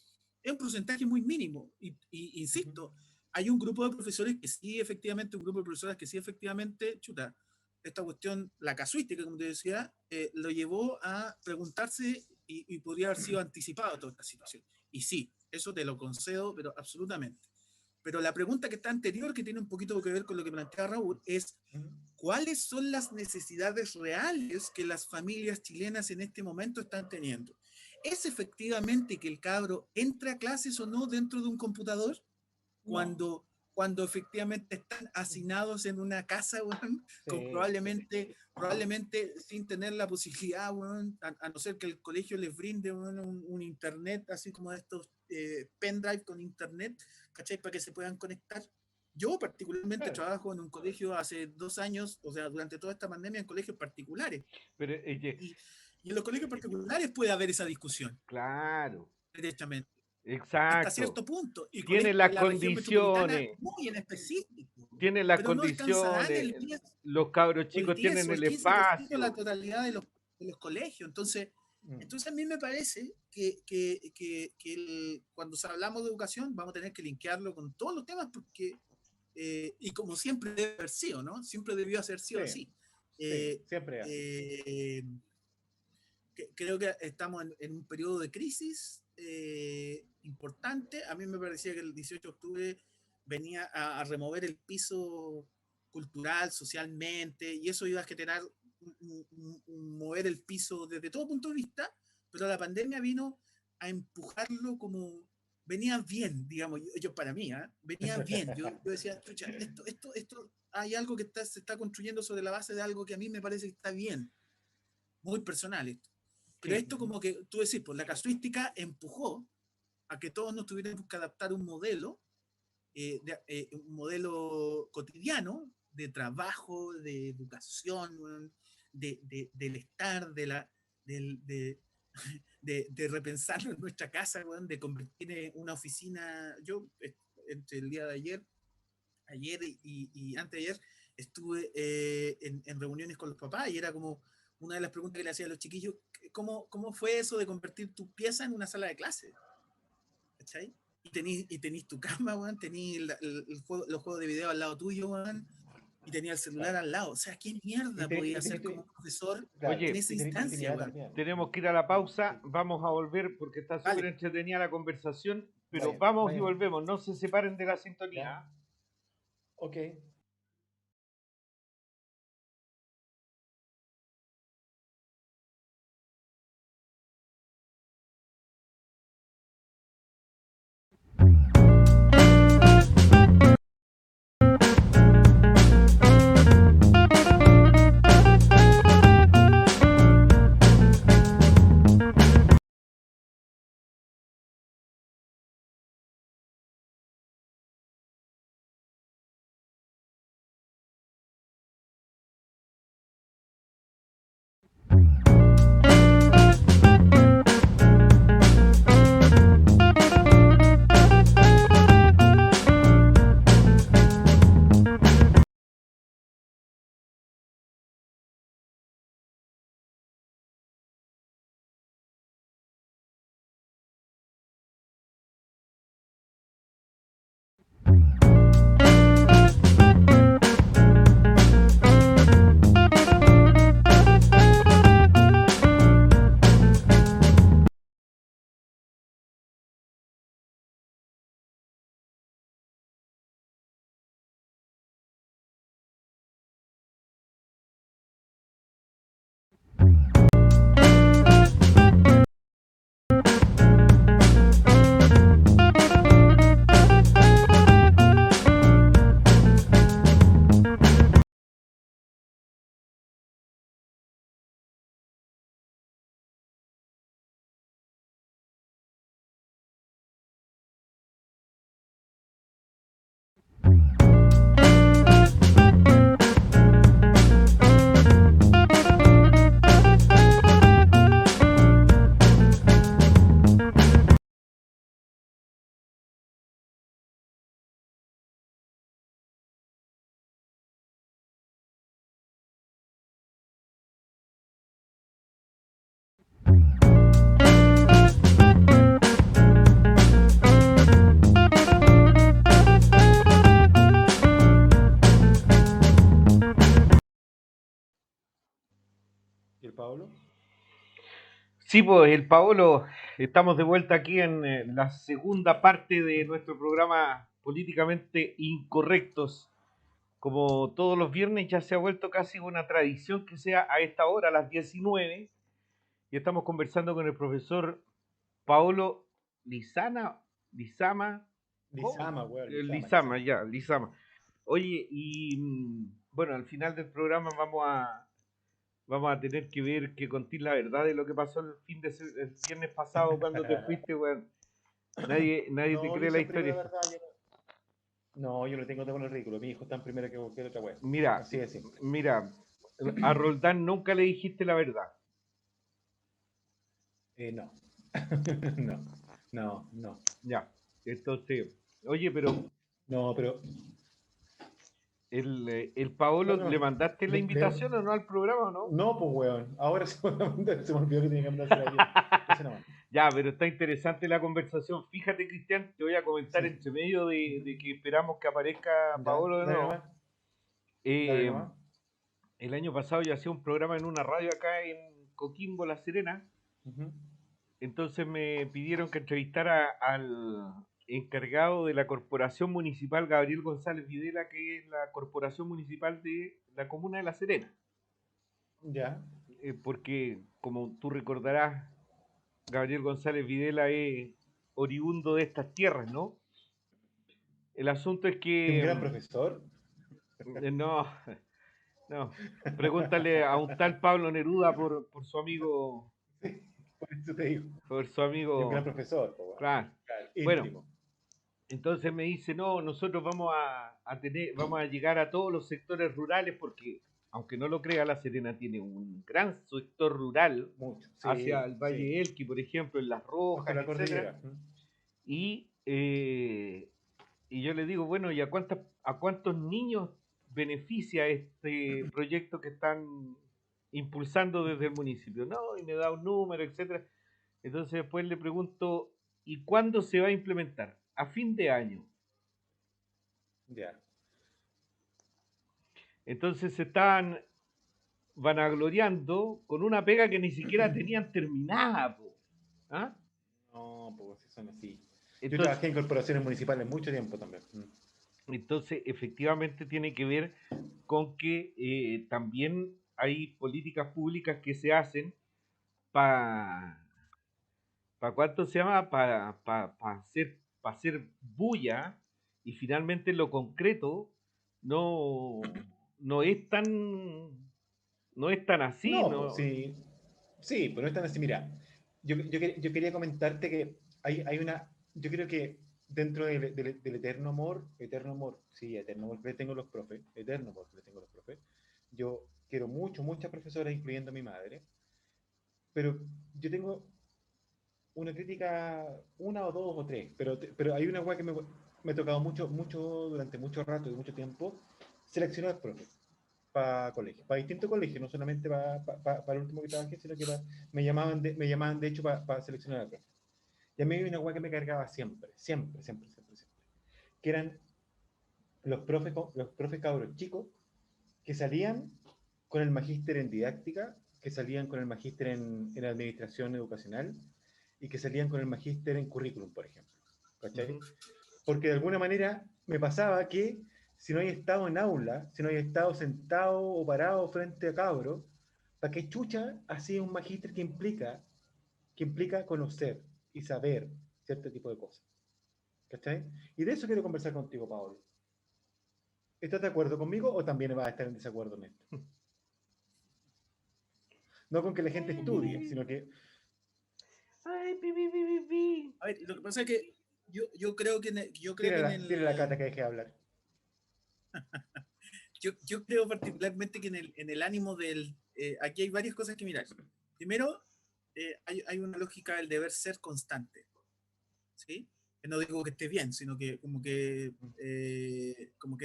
es un porcentaje muy mínimo. Y Ujú. insisto, hay un grupo de profesores que sí, efectivamente, un grupo de profesoras que sí, efectivamente, chuta, esta cuestión, la casuística, como te decía, lo llevó a preguntarse y podría haber sido anticipado toda esta situación. Y sí, eso te lo concedo, pero absolutamente. Pero la pregunta que está anterior, que tiene un poquito que ver con lo que plantea Raúl, es Ujú. ¿cuáles son las necesidades reales que las familias chilenas en este momento están teniendo? ¿Es efectivamente que el cabro entre a clases o no dentro de un computador? No, Cuando efectivamente están hacinados en una casa, bueno, con sí, sí. probablemente sin tener la posibilidad, bueno, a no ser que el colegio les brinde bueno, un internet, así como estos pendrive con internet, ¿cachai? Para que se puedan conectar. Yo particularmente Claro. trabajo en un colegio hace 2 años, o sea, durante toda esta pandemia en colegios particulares. Pero, Y, y en los colegios particulares puede haber esa discusión, claro, derechamente hasta exacto. cierto punto, y Tiene colegios de las la región metropolitana condiciones, muy en específico, tiene las pero no alcanzarán condiciones, el 10 los cabros o el chicos 10 tienen o el el 15% de la espacio. totalidad de los colegios. Entonces, Mm. entonces a mí me parece que cuando hablamos de educación vamos a tener que linkearlo con todos los temas porque, y como siempre debe haber sido, ¿no? Siempre debió haber sido Sí, así. sí, Eh, siempre es así. eh, Creo que estamos en un periodo de crisis importante. A mí me parecía que el 18 de octubre venía a remover el piso cultural, socialmente, y eso iba a generar mover el piso desde todo punto de vista, pero la pandemia vino a empujarlo como venía bien, digamos, yo para mí, ¿eh? Venía bien. Yo decía, chucha, esto hay algo que se está construyendo sobre la base de algo que a mí me parece que está bien, muy personal esto. Pero Sí. esto como que tú decís, pues la casuística empujó a que todos nos tuviéramos que adaptar un modelo cotidiano de trabajo, de educación, weón, del estar, del, de repensarlo en nuestra casa, weón, de convertir en una oficina. Yo, entre el día de ayer y antes de ayer, estuve en reuniones con los papás y era como una de las preguntas que le hacía a los chiquillos, ¿cómo fue eso de convertir tu pieza en una sala de clase? ¿Cachai? Y tenís tu cama, weón, tenís los juegos de video al lado tuyo, weón, y tenías el celular al lado. O sea, ¿qué mierda podía hacer como profesor en Oye, esa instancia, weón? tenemos que ir a la pausa, vamos a volver porque está súper Vale. entretenida la conversación, pero Vaya, vamos vaya. y volvemos, no se separen de la sintonía. Ya. Ok. ¿Y el Pablo? Sí, pues el Paolo, estamos de vuelta aquí en la segunda parte de nuestro programa Políticamente Incorrectos. Como todos los viernes ya se ha vuelto casi una tradición que sea a esta hora, a las 19, y estamos conversando con el profesor Paolo Lizama. ¿Cómo? Lizama, weón. Lizama, ya, Lizama. Oye, y bueno, al final del programa vamos a tener que ver, que contar la verdad de lo que pasó el viernes pasado cuando te fuiste, weón. Nadie No, te yo cree la siempre digo historia. la verdad. No, yo no tengo todo el ridículo. Mi hijo está en primero que cualquier otra weón. Mira, Así de simple. mira, a Roldán nunca le dijiste la verdad. No. No. Ya, entonces, oye, pero No, pero. el Paolo, No. ¿le mandaste la invitación o no al programa o no? No, pues weón. Ahora se me olvidó que tenía que mandársela ayer. Ese no. Ya, pero está interesante la conversación. Fíjate, Cristian, te voy a comentar Sí. entre medio de que esperamos que aparezca Paolo de Dale nuevo. nomás. Dale Eh, nomás. el año pasado yo hacía un programa en una radio acá en Coquimbo, La Serena. Ujú. Entonces me pidieron que entrevistara al encargado de la Corporación Municipal, Gabriel González Videla, que es la Corporación Municipal de la Comuna de La Serena. Ya. Porque, como tú recordarás, Gabriel González Videla es oriundo de estas tierras, ¿no? El asunto es ¿Y un gran que profesor? No, no. Pregúntale a un tal Pablo Neruda por su amigo, Por eso te digo. por su Y un gran amigo, profesor, po, weón. claro. Claro, Bueno, íntimo. entonces me dice, no, nosotros vamos a llegar a todos los sectores rurales porque, aunque no lo crea, La Serena tiene un gran sector rural Mucho. hacia Sí, el sí. Valle Elqui, por ejemplo, en Las Bajo Rojas, la etcétera. cordillera. Y, eh, y yo le digo, bueno, ¿y a cuántos niños beneficia este proyecto que están impulsando desde el municipio? No, y me da un número, etcétera. Entonces después le pregunto, ¿y cuándo se va a implementar? A fin de año. Ya. Entonces se estaban vanagloriando con una pega que ni siquiera tenían terminada, po. ¿Ah? No, pues si son así. Yo Entonces, trabajé en corporaciones municipales mucho tiempo también. entonces, efectivamente tiene que ver con que también hay políticas públicas que se hacen para ¿cuánto se llama? Para hacer bulla y finalmente lo concreto no, no es tan no es tan así, No, pues no. sí. Sí, pero no es tan así. Mira, yo quería comentarte que hay una. Yo creo que dentro del eterno amor, sí, eterno amor que le tengo a los profes, eterno amor que le tengo a los profes, yo quiero mucho, muchas profesoras, incluyendo a mi madre, pero yo tengo una crítica, una o dos o tres, pero hay una weá que me ha tocado mucho, mucho, durante mucho rato y mucho tiempo, seleccionar profes para colegios, para distintos colegios, no solamente para el último que trabajé, sino que me llamaban de hecho para seleccionar a profes. Y a mí hay una weá que me cargaba siempre, siempre, siempre, siempre, siempre, que eran los profes cabros chicos que salían con el magíster en didáctica, que salían con el magíster en administración educacional y que salían con el magíster en currículum, por ejemplo. ¿Cachai? Ujú. Porque de alguna manera me pasaba que si no había estado en aula, si no había estado sentado o parado frente a cabros, ¿para qué chucha hacía un magíster que implica conocer y saber cierto tipo de cosas? ¿Cachai? Y de eso quiero conversar contigo, Paolo. ¿Estás de acuerdo conmigo o también vas a estar en desacuerdo en esto? No con que la gente estudie, sino que Ay, pi, pi, pi, pi, pi. A ver, lo que pasa es que yo creo que yo creo que tire la cata que deje de hablar. yo creo particularmente que en el ánimo aquí hay varias cosas que mirar. Primero, hay una lógica del deber ser constante, ¿sí? Que no digo que esté bien, sino que como que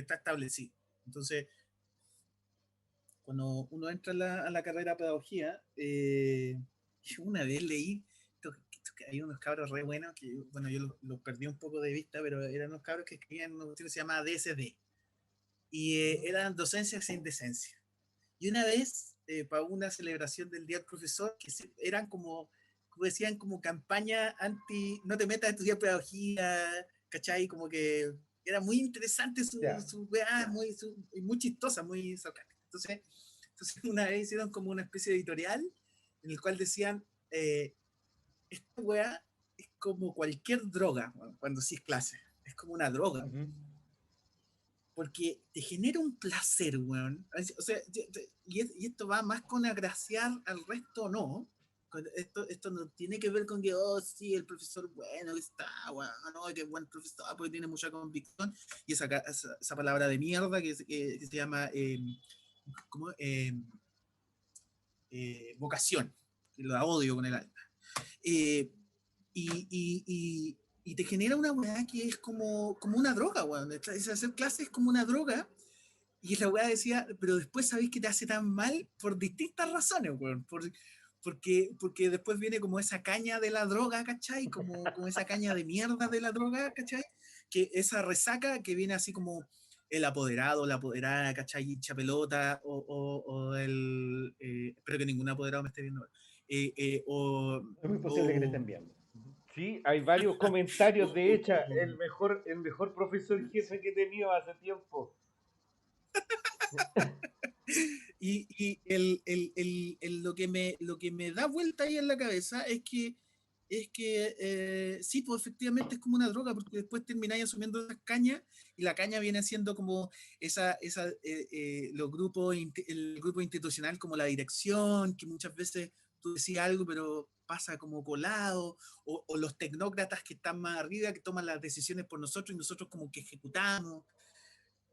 está establecido. Entonces, cuando uno entra a la carrera de pedagogía, yo una vez leí que hay unos cabros re buenos que, bueno, yo los perdí un poco de vista, pero eran unos cabros que escribían una cuestión que se llama DSD, y eran docencia sin decencia. Y una vez, para una celebración del Día del Profesor, eran como decían, como campaña anti, no te metas a estudiar pedagogía, ¿cachai? Como que era muy interesante Ya. su weá, muy chistosa, muy sarcástica. Entonces una vez hicieron como una especie de editorial en el cual decían, esta weá es como cualquier droga, bueno, cuando sí es clase, es como una droga, Ujú. porque te genera un placer, weón. O sea, y esto va más con agraciar al resto o no. Esto no tiene que ver con que, oh, sí, el profesor bueno que está, weón, no, que buen profesor, porque tiene mucha convicción. Y esa palabra de mierda que se llama, ¿cómo? Vocación, que la odio con el alma. Eh, y te genera una weá que es como una droga, weón. Hacer clases es como una droga. Y la weá decía, pero después sabéis que te hace tan mal por distintas razones, weón. Porque después viene como esa caña de la droga, ¿cachai? Como esa caña de mierda de la droga, ¿cachai? Que esa resaca que viene así como el apoderado, la apoderada, ¿cachai? Hincha pelota, o el. Espero que ningún apoderado me esté viendo. eh, eh, o, Es muy posible que te o, estén viendo. Ujú. Sí, hay varios comentarios. De hecho, o- el mejor profesor jefe que he tenido hace tiempo. y lo que me da vuelta ahí en la cabeza es que es que sí, pues efectivamente es como una droga, porque después termináis asumiendo esas cañas y la caña viene siendo como los grupos, el grupo institucional, como la dirección, que muchas veces tú decías algo, pero pasa como colado, o los tecnócratas que están más arriba, que toman las decisiones por nosotros y nosotros como que ejecutamos.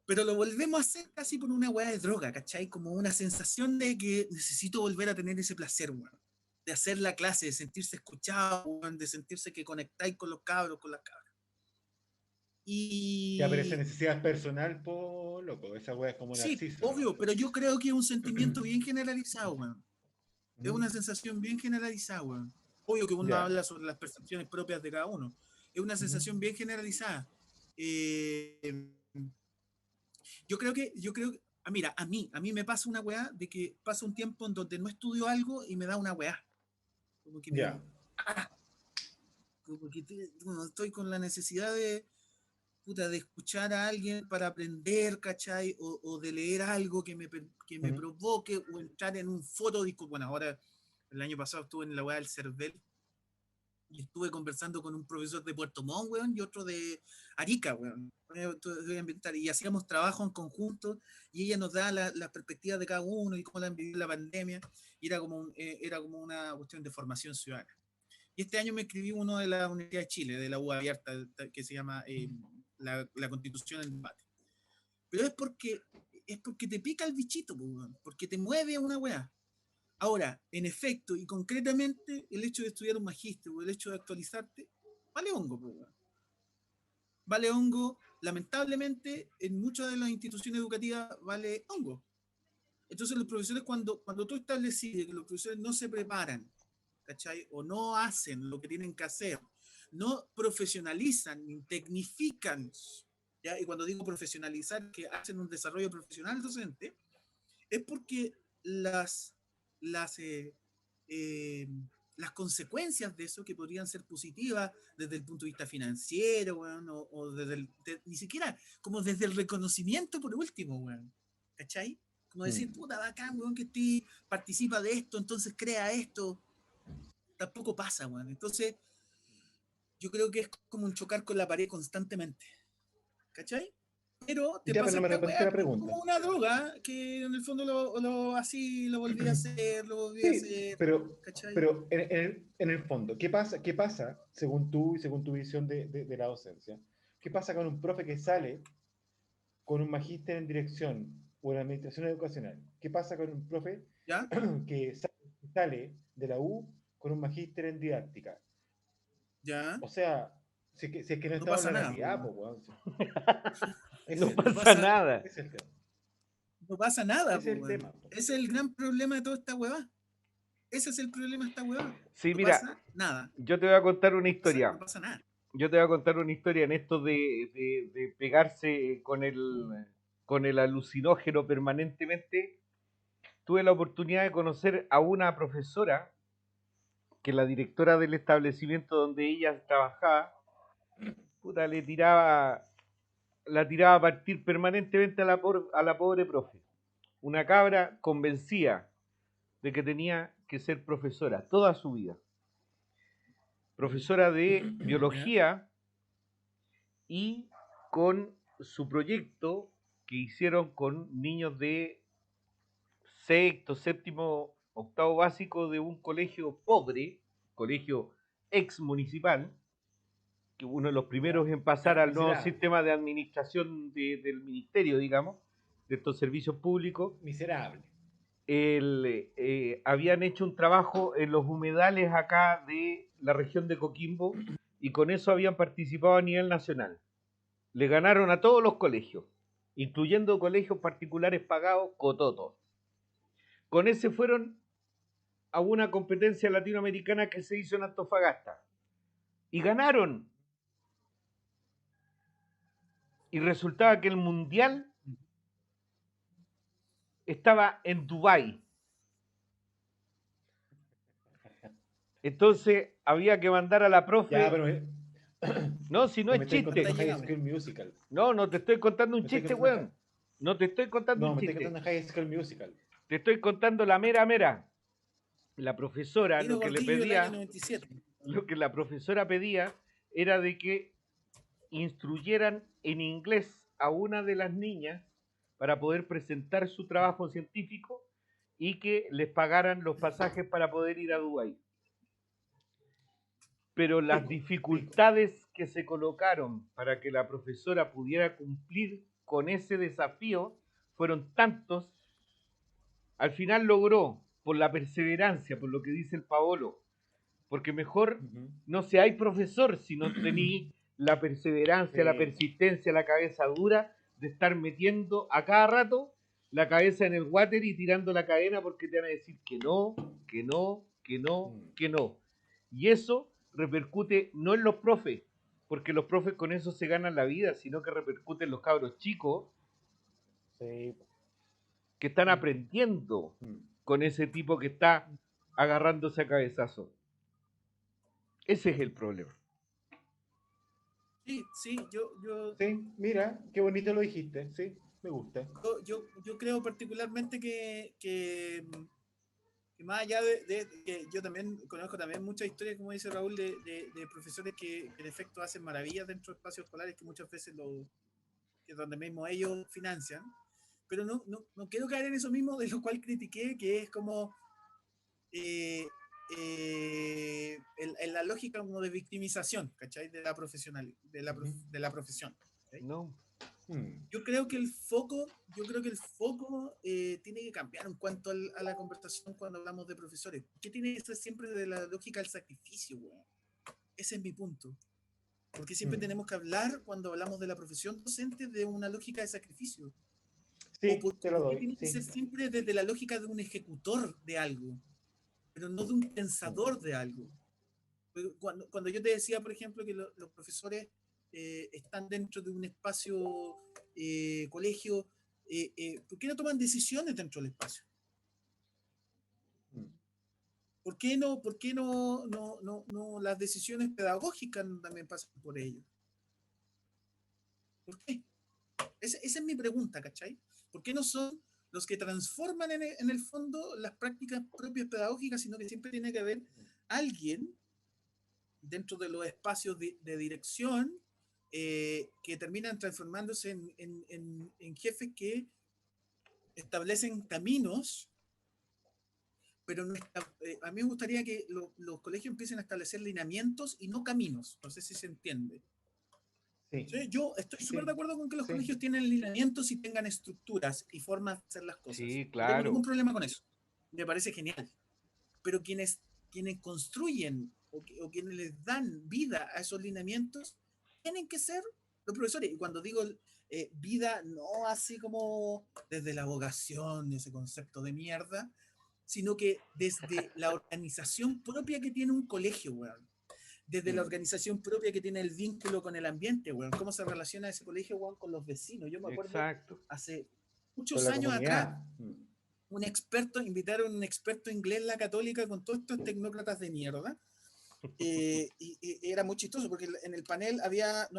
Pero lo volvemos a hacer casi por una hueá de droga, ¿cachai? Como una sensación de que necesito volver a tener ese placer, weón. De hacer la clase, de sentirse escuchado, weón, de sentirse que conectáis con los cabros, con las cabras. Ya, pero esa Y necesidad personal, po, loco, esa weá es como sí, narciso, ¿no? obvio, pero yo creo que es un sentimiento bien generalizado, weón. Es Mm, una sensación bien generalizada, weón. Obvio que uno ya. habla sobre las percepciones propias de cada uno. Es una Ujú. sensación bien generalizada. Eh, yo creo, mira, a mí me pasa una weá de que pasa un tiempo en donde no estudio algo y me da una weá. Como que Ya. ah, como que bueno, estoy con la necesidad de, puta, de escuchar a alguien para aprender, ¿cachai? O de leer algo que me Ujú. provoque, o entrar en un foro disco. Bueno, ahora, el año pasado estuve en la weá del CERVEL y estuve conversando con un profesor de Puerto Montt, weón, y otro de Arica, weón. Voy a inventar. Y hacíamos trabajo en conjunto y ella nos da la perspectiva de cada uno y cómo la han vivido la pandemia. Y era como una cuestión de formación ciudadana. Y este año me escribí uno de la Universidad de Chile, de la U abierta, que se llama la Constitución en debate. Pero es porque te pica el bichito, weón, porque te mueve una weá. Ahora, en efecto y concretamente, el hecho de estudiar un magíster o el hecho de actualizarte, vale hongo, pues, weón. Vale hongo, lamentablemente, en muchas de las instituciones educativas vale hongo. Entonces los profesores, cuando tú estableces que los profesores no se preparan, ¿cachai? O no hacen lo que tienen que hacer, no profesionalizan ni tecnifican, ¿ya? Y cuando digo profesionalizar, que hacen un desarrollo profesional docente, es porque las, eh, eh, las consecuencias de eso, que podrían ser positivas desde el punto de vista financiero, bueno, o desde ni siquiera como desde el reconocimiento por último, bueno, ¿cachai? Como decir, puta, bacán, weón, que participa de esto, entonces crea esto. Tampoco pasa, weón. Entonces, yo creo que es como un chocar con la pared constantemente. ¿Cachai? Pero te Ya, pero pasa no me esta respondiste weá la que es pregunta. como una droga, que en el fondo así lo volví a hacer, lo volví a Sí, hacer, pero, ¿cachai? pero en el fondo, qué pasa, según tú y según tu visión de la docencia? ¿Qué pasa con un profe que sale con un magíster en dirección o en administración educacional? ¿Qué pasa con un profe ¿Ya? que sale de la U con un magíster en didáctica? ¿Ya? O sea, si es que no No estamos pasa en la nada, po, realidad, weón. pues, weón. Ese es No el No tema. pasa pasa, nada. Ese es el tema. no pasa nada, Ese po, es el weón. tema, po. Ese es el gran problema de toda esta weá. Ese es el problema de esta weá. Sí, No mira, pasa nada. yo te voy a contar una No historia. pasa nada. Yo te voy a contar una historia en esto de pegarse con el alucinógeno permanentemente. Tuve la oportunidad de conocer a una profesora que la directora del establecimiento donde ella trabajaba, puta, la tiraba a partir permanentemente a la pobre profe. Una cabra convencida de que tenía que ser profesora toda su vida. Profesora de ¿Ya? biología y con su proyecto que hicieron con niños de sexto, séptimo, octavo básico de un colegio pobre, colegio ex municipal, que uno de los ¿Ya? primeros en pasar Ya, al nuevo miserable. sistema de administración del ministerio, digamos, de estos servicios públicos. Miserable. Habían hecho un trabajo en los humedales acá de la región de Coquimbo y con eso habían participado a nivel nacional. Le ganaron a todos los colegios, incluyendo colegios particulares pagados, cototos. Con ese fueron a una competencia latinoamericana que se hizo en Antofagasta. Y ganaron. Y resultaba que el mundial estaba en Dubái. Entonces había que mandar a la Ya, profe. pero No, si no pero es me estáis Hasta contando chiste. ahí High llegamos. School Musical. No, no te estoy contando un Me estáis chiste, contando weón. No te estoy contando No, un me estáis chiste. contando High School Musical. Te estoy contando la mera mera. La profesora Nino lo que le Gordillo del año pedía, 97. lo que la profesora pedía era de que instruyeran en inglés a una de las niñas para poder presentar su trabajo científico y que les pagaran los pasajes para poder ir a Dubái. Pero las Pico, dificultades que se colocaron para que la profesora pudiera cumplir con ese desafío fueron tantos, al final logró, por la perseverancia, por lo que dice el Paolo, porque mejor Ujú. no seáis profesor si no tenéis la perseverancia, la Sí. persistencia, la cabeza dura de estar metiendo a cada rato la cabeza en el water y tirando la cadena porque te van a decir que no, que no, que no, Mm. que no. Y eso repercute no en los profes, porque los profes con eso se ganan la vida, sino que repercute en los cabros chicos Sí. que están aprendiendo Mm. con ese tipo que está agarrándose a cabezazo. Ese es el problema. Sí, sí, Sí, mira, qué bonito lo dijiste. Sí, me gusta. yo creo particularmente que más allá que yo también conozco también muchas historias, como dice Raúl, de profesores que en efecto hacen maravillas dentro de espacios escolares que muchas veces que donde mismo ellos financian, pero no quiero caer en eso mismo de lo cual critiqué, que es como en la lógica como de victimización, ¿cachai? De la profesional, Ujú. de la profesión. ¿cachai? No, Mm. Yo creo que el foco tiene que cambiar en cuanto a la conversación cuando hablamos de profesores. ¿Qué tiene que ser siempre de la lógica del sacrificio, weón? Ese es mi punto. Porque siempre Mm. tenemos que hablar, cuando hablamos de la profesión docente, de una lógica de sacrificio. ¿O Sí, te lo por qué doy. tiene que Sí. ser siempre desde la lógica de un ejecutor de algo, pero no de un Mm. pensador de algo? Cuando yo te decía, por ejemplo, que los profesores están dentro de un espacio colegio, ¿por qué no toman decisiones dentro del espacio? Mm. Por qué no las decisiones pedagógicas también pasan por ellos? ¿Por qué? Esa es mi pregunta, ¿cachai? ¿Por qué no son los que transforman en el fondo las prácticas propias pedagógicas, sino que siempre tiene que haber alguien dentro de los espacios de dirección que terminan transformándose en jefes que establecen caminos, pero a mí me gustaría que los colegios empiecen a establecer lineamientos y no caminos. No sé si se entiende. Sí, ¿Sí? Yo estoy súper de sí, acuerdo con que los sí. colegios tienen lineamientos y tengan estructuras y formas de hacer las cosas. sí, No tengo ningún claro. problema con eso. Me parece genial. Pero quienes construyen o quienes les dan vida a esos lineamientos tienen que ser los profesores. Y cuando digo vida, no así como desde la vocación, ese concepto de mierda, sino que desde la organización propia que tiene un colegio, weón. Desde la Mm. organización propia que tiene el vínculo con el ambiente, weón. Cómo se relaciona ese colegio, weón, con los vecinos. Yo me acuerdo Exacto. hace Con muchos la años atrás, comunidad. Mm. invitaron a un experto inglés en la católica con todos estos tecnócratas de mierda. Y era muy chistoso porque en el panel no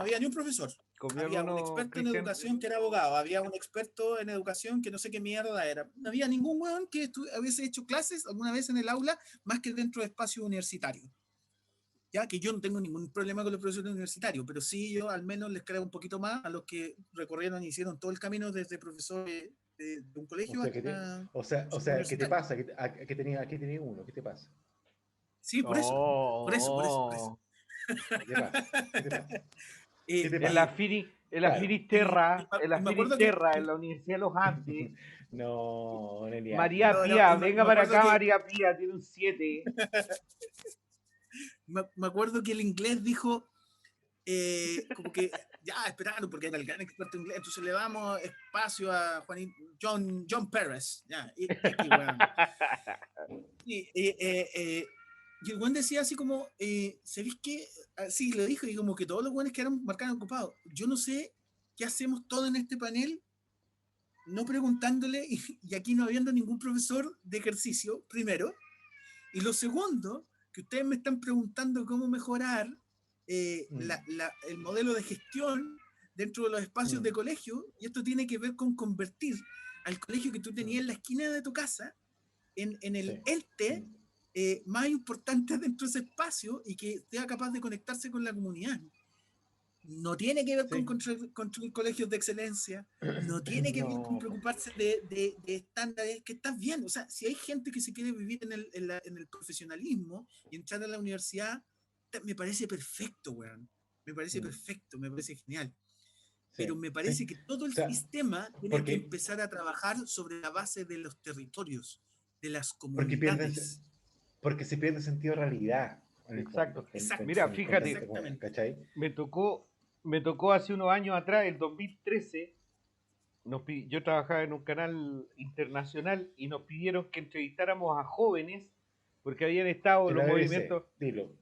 había ni un profesor. Había un Comiémonos, experto en Cristian. educación que era abogado, había un experto en educación que no sé qué mierda era. No había ningún weón que hubiese hecho clases alguna vez en el aula más que dentro de espacios universitarios. Ya que yo no tengo ningún problema con los profesores universitarios, pero sí yo al menos les creo un poquito más a los que recorrieron y hicieron todo el camino desde profesor de un O colegio sea, hasta o sea, ¿qué te universitario. pasa? Aquí tenía uno, ¿qué te pasa? Sí, por eso. Oh, ¿Qué te pasa? ¿Qué te pasa? ¿Qué Eh, te en la pasa? eh, Fini, en la Claro. Finisterra, en la y me acuerdo que, Finisterra, en la Universidad de los Andes. No, Nelia, María no, no, Pía, y venga me para acuerdo acá, María Pía, tiene un 7. me acuerdo que el inglés dijo como que ya esperaron porque era el gran experto inglés, entonces le damos espacio a John Pérez, ya, weón. Y, y el buen decía así como, ¿sabéis qué? Así lo dijo, y como que todos los buenos quedaron marcados ocupados. Yo no sé qué hacemos todos en este panel, no preguntándole, y aquí no habiendo ningún profesor de ejercicio, primero. Y lo segundo, que ustedes me están preguntando cómo mejorar Mm, el modelo de gestión dentro de los espacios de mm, colegio, y esto tiene que ver con convertir al colegio que tú tenías mm. en la esquina de tu casa en el Sí. ente Mm. más importantes dentro de ese espacio y que sea capaz de conectarse con la comunidad. No tiene que ver con construir colegios de excelencia, no tiene que ver con preocuparse de estándares, que estás bien. O sea, si hay gente que se quiere vivir en el profesionalismo y entrar a la universidad, me parece perfecto, weón. Me parece perfecto, me parece genial. Pero me parece que todo el sistema tiene que empezar a trabajar sobre la base de los territorios, de las comunidades. Porque se pierde sentido de realidad. Exacto. Mira, fíjate, me tocó hace unos años atrás, el 2013, yo trabajaba en un canal internacional y nos pidieron que entrevistáramos a jóvenes porque habían estado los movimientos...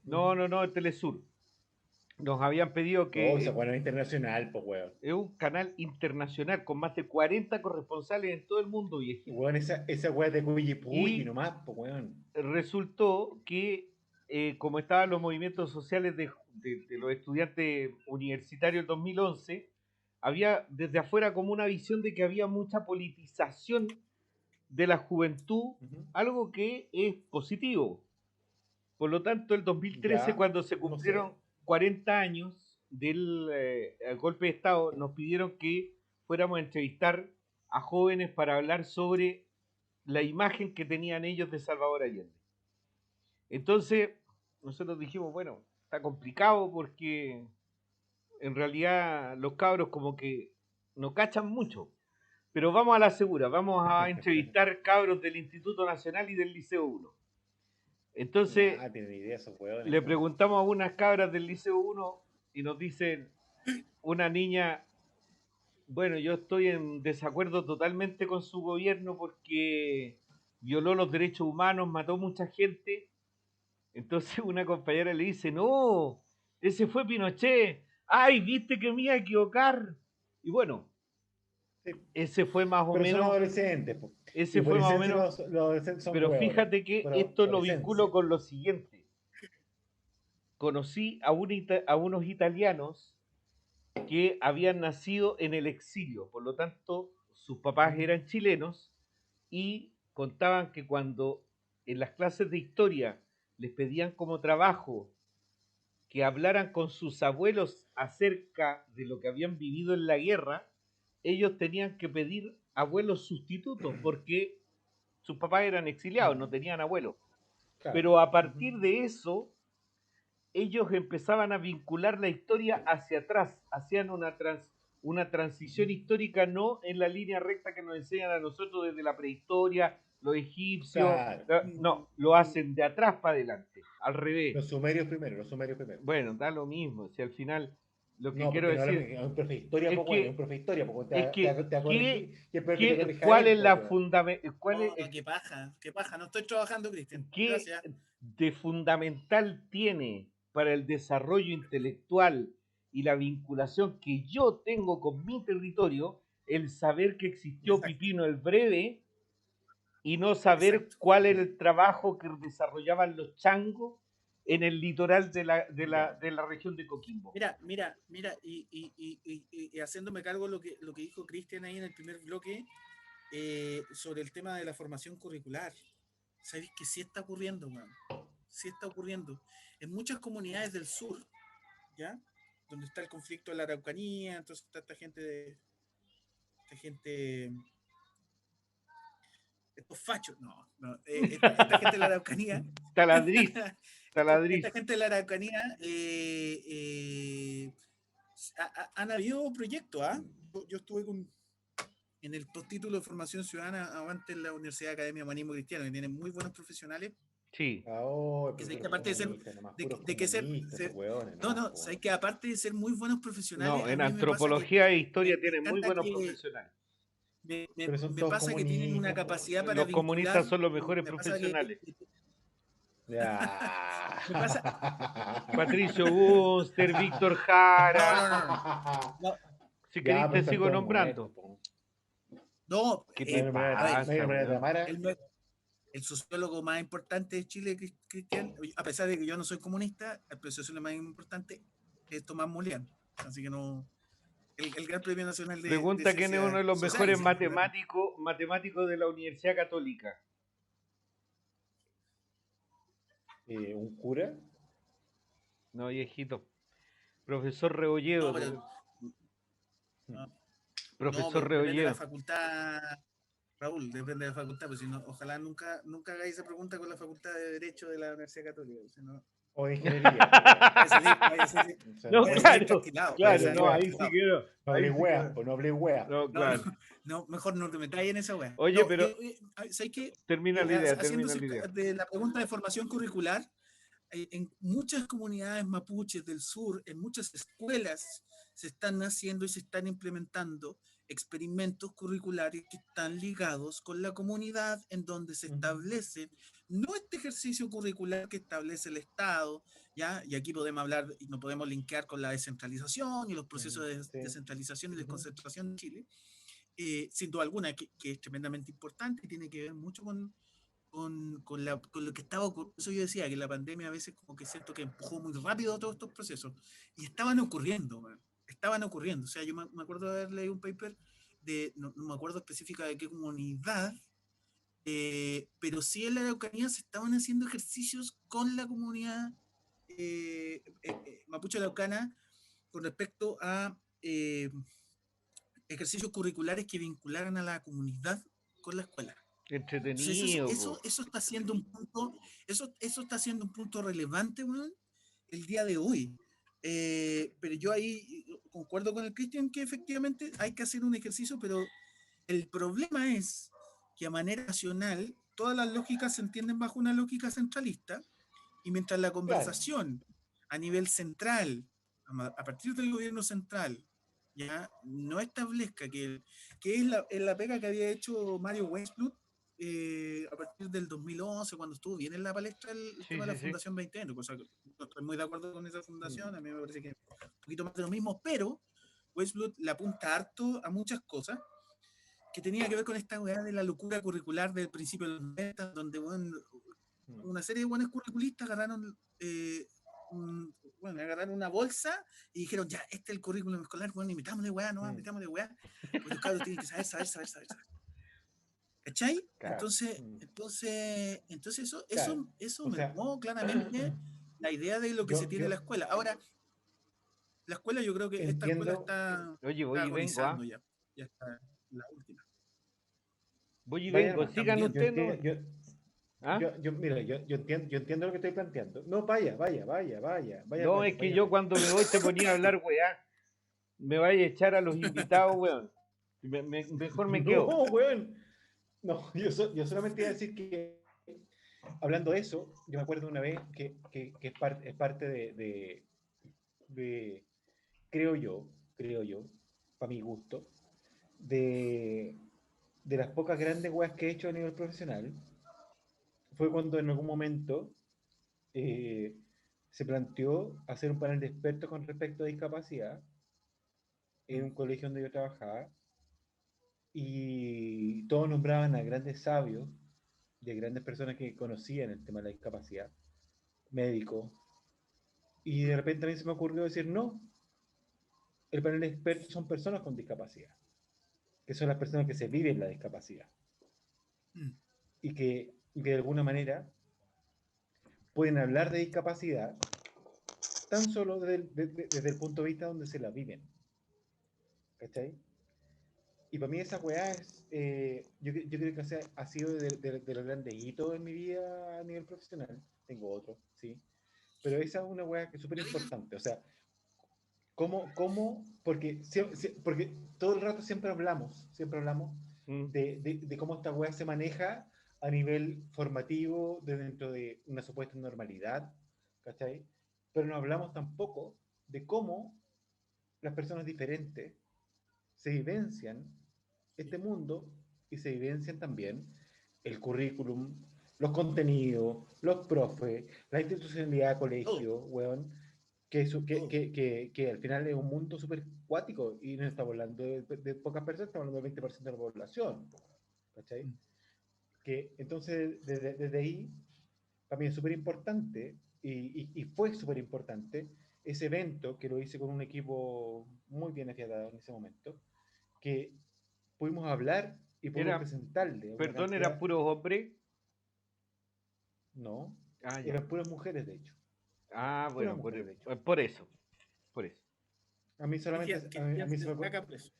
No, en Telesur. Nos habían pedido que... O sea, bueno, internacional, pues, weón. Es un canal internacional con más de 40 corresponsales en todo el mundo, viejito. Weón, esa weá de Cuyipuy nomás, pues, weón. Resultó que, como estaban los movimientos sociales de los estudiantes universitarios del 2011, había desde afuera como una visión de que había mucha politización de la juventud, algo que es positivo. Por lo tanto, el 2013, cuando se cumplieron 40 años del golpe de Estado, nos pidieron que fuéramos a entrevistar a jóvenes para hablar sobre la imagen que tenían ellos de Salvador Allende. Entonces, nosotros dijimos, bueno, está complicado porque en realidad los cabros como que no cachan mucho. Pero vamos a la segura, vamos a entrevistar cabros del Instituto Nacional y del Liceo 1. Entonces, le preguntamos a unas cabras del Liceo 1 y nos dicen, una niña, bueno, yo estoy en desacuerdo totalmente con su gobierno porque violó los derechos humanos, mató mucha gente. Entonces una compañera le dice, no, ese fue Pinochet. Ay, viste que me iba a equivocar. Y bueno, ese fue más o menos... Pero son adolescentes. Ese fue más o menos... Los adolescentes son pero fíjate que esto lo vinculo con lo siguiente. Conocí a unos italianos que habían nacido en el exilio, por lo tanto sus papás eran chilenos y contaban que cuando en las clases de historia les pedían como trabajo que hablaran con sus abuelos acerca de lo que habían vivido en la guerra, ellos tenían que pedir abuelos sustitutos porque sus papás eran exiliados, no tenían abuelos. Claro. Pero a partir de eso, ellos empezaban a vincular la historia hacia atrás, hacían una transición histórica, no en la línea recta que nos enseñan a nosotros desde la prehistoria, los egipcios, claro. No, lo hacen de atrás para adelante, al revés. Los sumerios primero. Bueno, da lo mismo, si al final lo que quiero decir es un profe de historia, es un profe de historia, ¿cuál es la fundamental? Qué paja, no estoy trabajando, Cristian. ¿Qué de fundamental tiene para el desarrollo intelectual y la vinculación que yo tengo con mi territorio el saber que existió Pipino el Breve y no saber cuál era el trabajo que desarrollaban los changos en el litoral de la región de Coquimbo? Mira, y haciéndome cargo lo que dijo Cristian ahí en el primer bloque sobre el tema de la formación curricular. ¿Sabéis que sí está ocurriendo, man? Sí está ocurriendo. En muchas comunidades del sur, ¿ya? Donde está el conflicto de la Araucanía, entonces está esta gente estos fachos, esta gente de la Araucanía. Taladriz. Esta gente de la Araucanía han habido proyectos, ¿ah? Yo estuve en el postítulo de formación ciudadana antes en la Universidad Academia Humanismo Cristiano, que tienen muy buenos profesionales. Sí. Que aparte de ser sabes que aparte de ser muy buenos profesionales, en antropología e historia tienen muy buenos profesionales. Me pasa que tienen una capacidad para los comunistas son los mejores profesionales. Patricio Buster, Víctor Jara. No. Si querés te sigo nombrando. No, el sociólogo más importante de Chile, Cristian, a pesar de que yo no soy comunista, el sociólogo más importante es Tomás Molián. Así que no. El Gran Premio Nacional de Pregunta quién es uno de los mejores matemáticos de la Universidad Católica. ¿Un cura? No, viejito. Profesor No, Rebolledo. pero Mm. no, Profesor pero depende de la Rebolledo. facultad, Raúl, depende de la facultad, pues si no, ojalá nunca hagáis esa pregunta con la facultad de Derecho de la Universidad Católica, si no, O de ingeniería. O sea, No, vaya a salir claro, castigado, vaya a claro, salir no, wea. ahí sí castigado. que no. No Ahí hablé sí que wea, no. o no hablé wea. No, No, claro. no, mejor no te metáis en esa wea. Oye, No, pero ¿sabes qué? termina la idea, termina Haciéndose la idea. de la pregunta de formación curricular, en muchas comunidades mapuches del sur, en muchas escuelas, se están haciendo y se están implementando experimentos curriculares que están ligados con la comunidad, en donde se establecen, no este ejercicio curricular que establece el Estado, ¿ya? Y aquí podemos hablar, y no podemos linkear con la descentralización y los procesos de Sí. descentralización y desconcentración en Chile, sin duda alguna, que es tremendamente importante y tiene que ver mucho con lo que estaba ocurriendo. Eso yo decía, que la pandemia a veces como que siento que empujó muy rápido todos estos procesos. Y estaban ocurriendo, man. Estaban ocurriendo. O sea, yo me acuerdo de haber leído un paper no me acuerdo específica de qué comunidad, pero sí en la Araucanía se estaban haciendo ejercicios con la comunidad mapuche araucana con respecto a ejercicios curriculares que vincularan a la comunidad con la escuela. Entonces Entretenido, po. eso está siendo un punto, eso está siendo un punto relevante, weón, el día de hoy. Pero yo ahí concuerdo con el Cristian que efectivamente hay que hacer un ejercicio, pero el problema es que a manera nacional todas las lógicas se entienden bajo una lógica centralista y mientras la Claro. conversación a nivel central, a partir del gobierno central, ya no establezca que es la pega que había hecho Mario Weisblut a partir del 2011, cuando estuvo bien en la palestra el Sí, tema de sí, la sí. Fundación 20, cosa que no estoy muy de acuerdo con esa fundación, a mí me parece que es un poquito más de lo mismo, pero Weisblut le apunta harto a muchas cosas que tenía que ver con esta weá de la locura curricular del principio de los 90, donde bueno, una serie de buenos curriculistas agarraron, agarraron una bolsa y dijeron, ya, este es el currículum escolar, bueno, y metámosle weá, no, metámosle weá, pues los cabros tienen que saber. ¿Cachai? Claro. Entonces Claro. eso O sea, mermó claramente la idea de lo que se tiene en la yo escuela. Ahora, la escuela, yo creo que esta escuela entiendo, Oye, está voy y vengo, agonizando ¿ah? ya está la última. Voy y vaya vengo. nomás. Estamos Sigan bien. ustedes, ¿no? ¿Ah? Mira, yo entiendo lo que estoy planteando. No, vaya No, es que yo vaya. cuando me voy te ponía a hablar, weá. Me vaya a echar a los invitados, weón. Mejor me quedo. No, weón. No, yo solamente iba a decir que, hablando de eso, yo me acuerdo una vez que es parte de, creo yo, para mi gusto, de, de las pocas grandes weas que he hecho a nivel profesional, fue cuando en algún momento eh, se planteó hacer un panel de expertos con respecto a discapacidad en un colegio donde yo trabajaba y todos nombraban a grandes sabios, de grandes personas que conocían el tema de la discapacidad, médicos, y de repente a mí se me ocurrió decir, no, el panel de expertos son personas con discapacidad, que son las personas que se viven la discapacidad Mm. y que de alguna manera pueden hablar de discapacidad tan solo desde el punto de vista donde se la viven. ¿Cachai? Y para mí esa weá es, yo creo que ha sido de los grandes hitos en mi vida a nivel profesional. Tengo otro, sí. Pero esa es una weá que es súper importante. O sea, porque todo el rato siempre hablamos Mm. de cómo esta weá se maneja a nivel formativo dentro de una supuesta normalidad, ¿cachai? Pero no hablamos tampoco de cómo las personas diferentes se vivencian este mundo y se vivencian también el currículum, los contenidos, los profes, la institucionalidad de Todo, colegio, weón, todo. que al final es un mundo súper cuático y no estamos hablando de pocas personas, estamos hablando del 20% de la población, ¿cachai? Mm. Que entonces desde ahí, para mí es súper importante y fue súper importante ese evento que lo hice con un equipo muy bien afiatado en ese momento, que pudimos hablar y pudimos Era, presentarle a una perdón, era cantidad, puro hombre. no, Ah, ya. Eran puras mujeres, de hecho. Ah, Puras bueno, mujeres, de hecho. por eso. Por eso. A mí solamente, Que a mí se me, saca preso.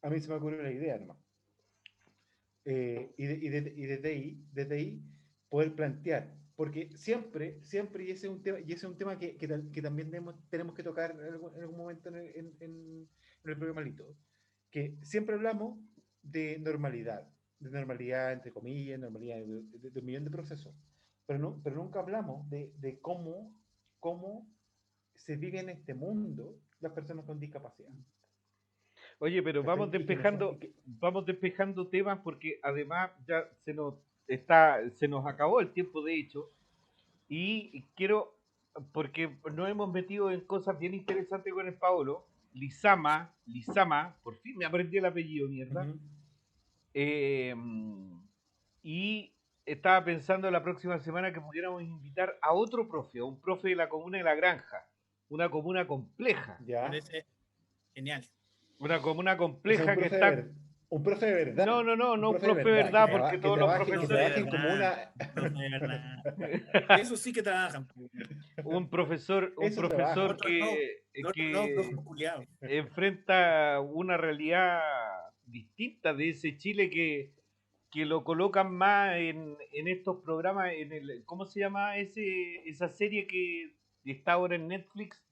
a mí se me ocurrió la idea nomás. Desde ahí poder plantear, porque siempre, y ese es un tema que también tenemos que tocar en algún momento en el programa Lito, que siempre hablamos de normalidad entre comillas, normalidad de un millón de procesos, pero nunca hablamos de cómo se vive en este mundo las personas con discapacidad. Oye, pero ¿Cachai? vamos despejando temas porque además ya se nos acabó el tiempo de hecho y quiero, porque nos hemos metido en cosas bien interesantes con el Paolo, Lizama, por fin me aprendí el apellido, mierda, Ujú. eh, y estaba pensando la próxima semana que pudiéramos invitar a otro profe, a un profe de la comuna de La Granja, una comuna compleja, Ya. Parece genial. una comuna O sea, compleja que está. un profe de verdad. No un profe de Que, verdad, porque todos los que Profe de profesores, trabajen como verdad. una. Profe de verdad. Eso sí que trabajan. un Eso profesor trabaja. Otros no. Los otros no, que flojos culiados. enfrenta una realidad distinta de ese Chile que lo colocan más en estos programas, ¿cómo se llama esa serie que está ahora en Netflix?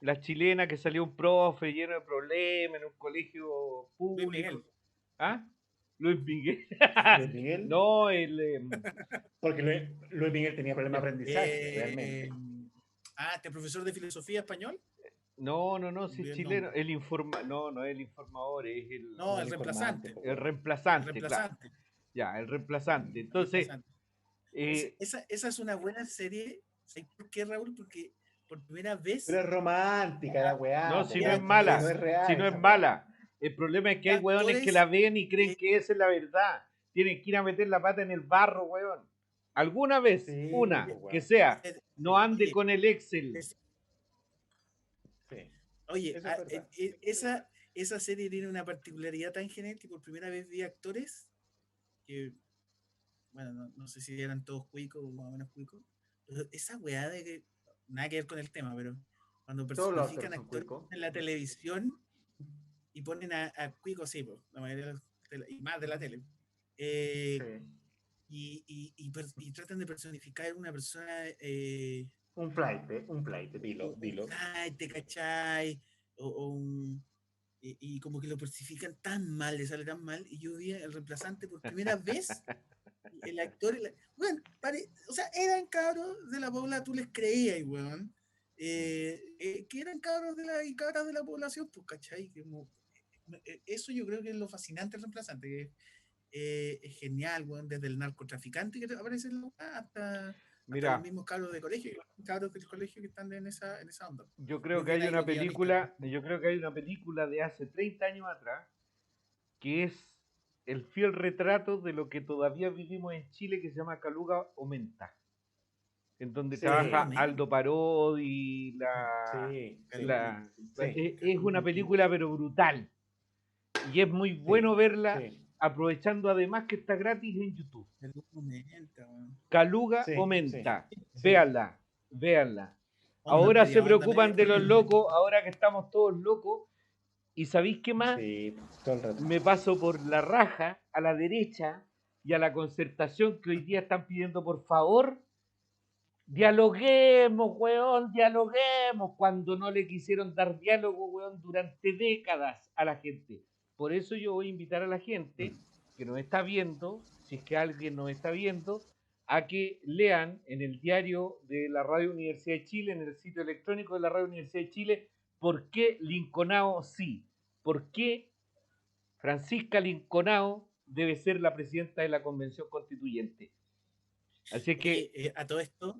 La chilena que salió un profe lleno de problemas en un colegio Luis público. Miguel. ¿Ah? Luis Miguel. Luis Miguel. No, Porque Luis Miguel tenía problemas de aprendizaje, realmente. Este profesor de filosofía español. no, si es Olvidé el chileno. nombre. No es el informador, es No, No, el reemplazante. po, el weón. El reemplazante, claro. reemplazante. Ya, el reemplazante. El Entonces, reemplazante. eh, Esa es una buena serie. ¿Sabes por qué, Raúl? Porque por primera Pero vez. es romántica la no, weá, po, si no es weón. Ya, No mala, es real si no es esa weá. mala. El problema es que hay weones que la actores. ven y creen que esa es la verdad. Tienen que ir a meter la pata en el barro, weón. Alguna vez, Sí, una, po, que weón. sea, no Sí, ande Oye, con el Excel. sí. oye, Eso es verdad. esa serie tiene una particularidad tan genial que por primera vez vi actores que, bueno, no sé si eran todos cuicos o más o menos cuicos, pero esa weá de que, nada que ver con el tema, pero cuando Todos los personifican actores son actores cuicos. en la televisión y ponen a cuicos, sí, pues, la mayoría y más de la tele, Sí. y tratan de personificar una persona Un flight, dilo. un ¿te cachai? Y como que lo persifican tan mal, le sale tan mal, y yo vi el reemplazante por primera vez, el actor, bueno, o sea, eran cabros de la población, tú les creías, weón, que eran cabros y cabras de la población, pues, ¿cachai? Eso yo creo que es lo fascinante del reemplazante, que es genial, weón, desde el narcotraficante que aparece hasta los Mira, mismos cabros de colegio, cabros del colegio que están en esa onda. yo creo Muy que bien hay ahí una los guionistas. película de hace 30 años atrás que es el fiel retrato de lo que todavía vivimos en Chile que se llama Caluga Aumenta, en donde Sí, Caluga trabaja Aumenta. Aldo Parodi, sí. es una película pero brutal y es muy bueno Sí, verla sí. aprovechando además que está gratis en YouTube. Caluga Aumenta, weón. Caluga Sí, Aumenta, sí. véanla. Onda Ahora se media preocupan de los deprimente. locos, ahora que estamos todos locos. ¿Y sabéis qué más? Sí, todo el rato. Me paso por la raja a la derecha y a la concertación que hoy día están pidiendo, por favor, dialoguemos, weón, dialoguemos, cuando no le quisieron dar diálogo, weón, durante décadas a la gente. Por eso yo voy a invitar a la gente que nos está viendo, si es que alguien nos está viendo, a que lean en el diario de la Radio Universidad de Chile, en el sitio electrónico de la Radio Universidad de Chile, por qué Linconao sí, por qué Francisca Linconao debe ser la presidenta de la Convención Constituyente. Así es que, Oye, a todo esto,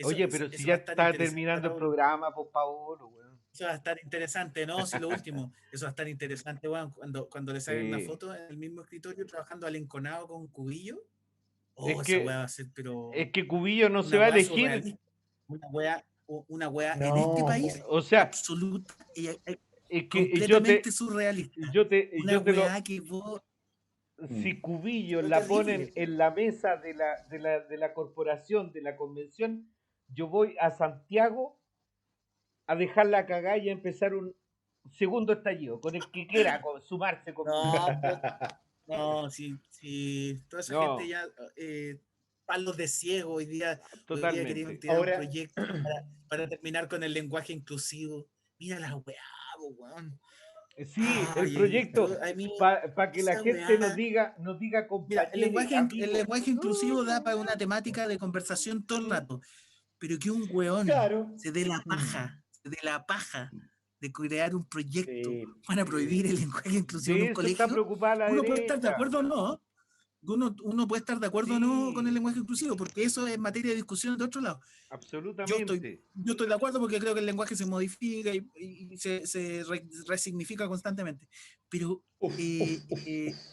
oye, pero si eso ya va a estar está interesante, terminando el Raúl. programa, pues Paolo, weón. Eso va a estar interesante, ¿no? Si lo último, eso va a estar interesante, weón, cuando le saquen una Sí. foto en el mismo escritorio trabajando al enconado con Cubillo. Es Oh, esa que, weá va a ser, pero es que Cubillo no se una va a weá elegir. surrealista. Una weá en este No, país O sea, absoluta y es que completamente surrealista. yo te Una lo, weá que vos. si Cubillos Fue la terrible. ponen en la mesa de la corporación, de la convención, yo voy a Santiago a dejar la cagada y a empezar un segundo estallido, con el que quiera sumarse conmigo. No, pero no, si toda esa gente No, ya palos de ciego hoy día querían totalmente. tirar un Ahora, proyecto para terminar con el lenguaje inclusivo. Mira la weá, po, weón. Sí, el Ay, proyecto, a mí para que la esa gente weá. nos diga Mira, compañeros, el amigos. lenguaje inclusivo da para una No, temática de conversación todo el rato, pero que un weón claro. se dé la paja de crear un proyecto Sí, para prohibir el lenguaje inclusivo en de un eso está colegio, preocupada la uno puede estar de derecha. acuerdo o no, uno puede estar de acuerdo o no con el Sí, lenguaje inclusivo, porque eso es materia de discusión de otro lado. absolutamente. Yo estoy de acuerdo porque creo que el lenguaje se modifica y resignifica constantemente. Pero, uf, uf.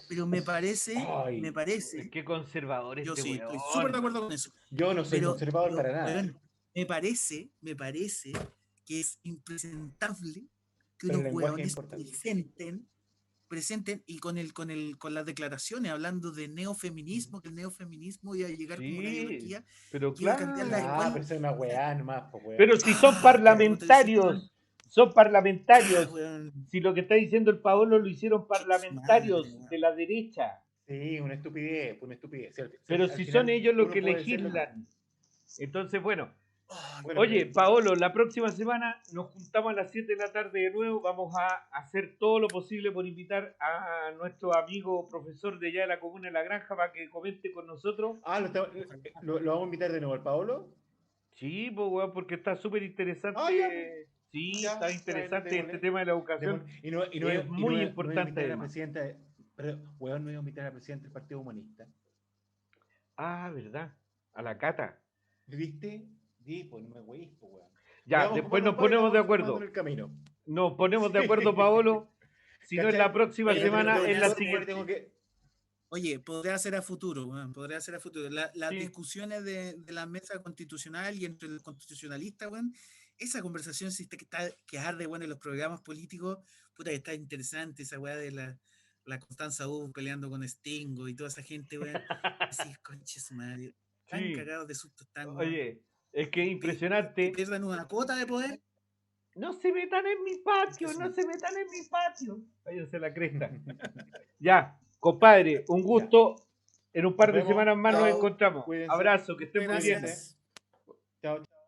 pero me Ay, Es que conservador yo este sí, estoy súper de weón. acuerdo con eso. yo no soy conservador para nada, Weón, me parece que es impresentable que pero unos el lenguaje es hueones importante. presenten y con las declaraciones hablando de neofeminismo, que el neofeminismo iba a llegar como una Sí, ideología pero que iba a cambiar la Ah, igual. pero eso es una weá nomás, pues weón. pero si son Como te decía, weón. son parlamentarios. Weón, Si lo que está diciendo el Paolo lo hicieron che su madre, parlamentarios de weón. la derecha, Sí, una estupidez, pues una estupidez. pero Al si son final ellos los uno que puede ser lo que... legislan. Entonces, bueno, Oh, Bueno, oye, Paolo, la próxima semana nos juntamos a las 7 de la tarde de nuevo. Vamos a hacer todo lo posible por invitar a nuestro amigo profesor de allá de la comuna de La Granja para que comente con nosotros. ¿lo vamos a invitar de nuevo al Paolo? Sí, pues, weón, porque está súper Ah, ya, pues. interesante. Sí, Ya, está tráelo, interesante este démosle. tema de la educación. Es Y no muy voy a importante invitar a la además. presidenta, perdón, weón, no voy a invitar a la presidenta del Partido Comunista. Ah, ¿verdad? A la Cata. ¿Viste? Sí, pues no me weís, pues weón. Ya Ya, vamos, después nos compadre, ponemos de vamos sumando en acuerdo. el camino. Nos ponemos de Sí. acuerdo, Paolo. Si no es la ¿Cachai? próxima Oye, pero semana, es podría la Yo, ser, compadre, tengo siguiente. que... oye, podría ser a futuro, weón, podría ser a futuro. Las Sí. discusiones de la mesa constitucional y entre los constitucionalistas, weón, esa conversación sí que arde, weón, en los programas políticos, puta que está interesante, esa weá de la Constanza U peleando con Stingo y toda esa gente, weón. Así, conche su madre. Tan Sí. cagados de susto están, weón. Oye, es que es Que impresionante. pierdan una cuota de poder. No se metan en mi Conche patio, su no madre. se metan en mi patio. Váyanse a la cresta. Ya, compadre, un Ya. gusto. En un par Nos de vemos. semanas más nos Chao. encontramos. Cuídense. Abrazo, que estén muy bien. Cuídense. Gracias. Chao, chao.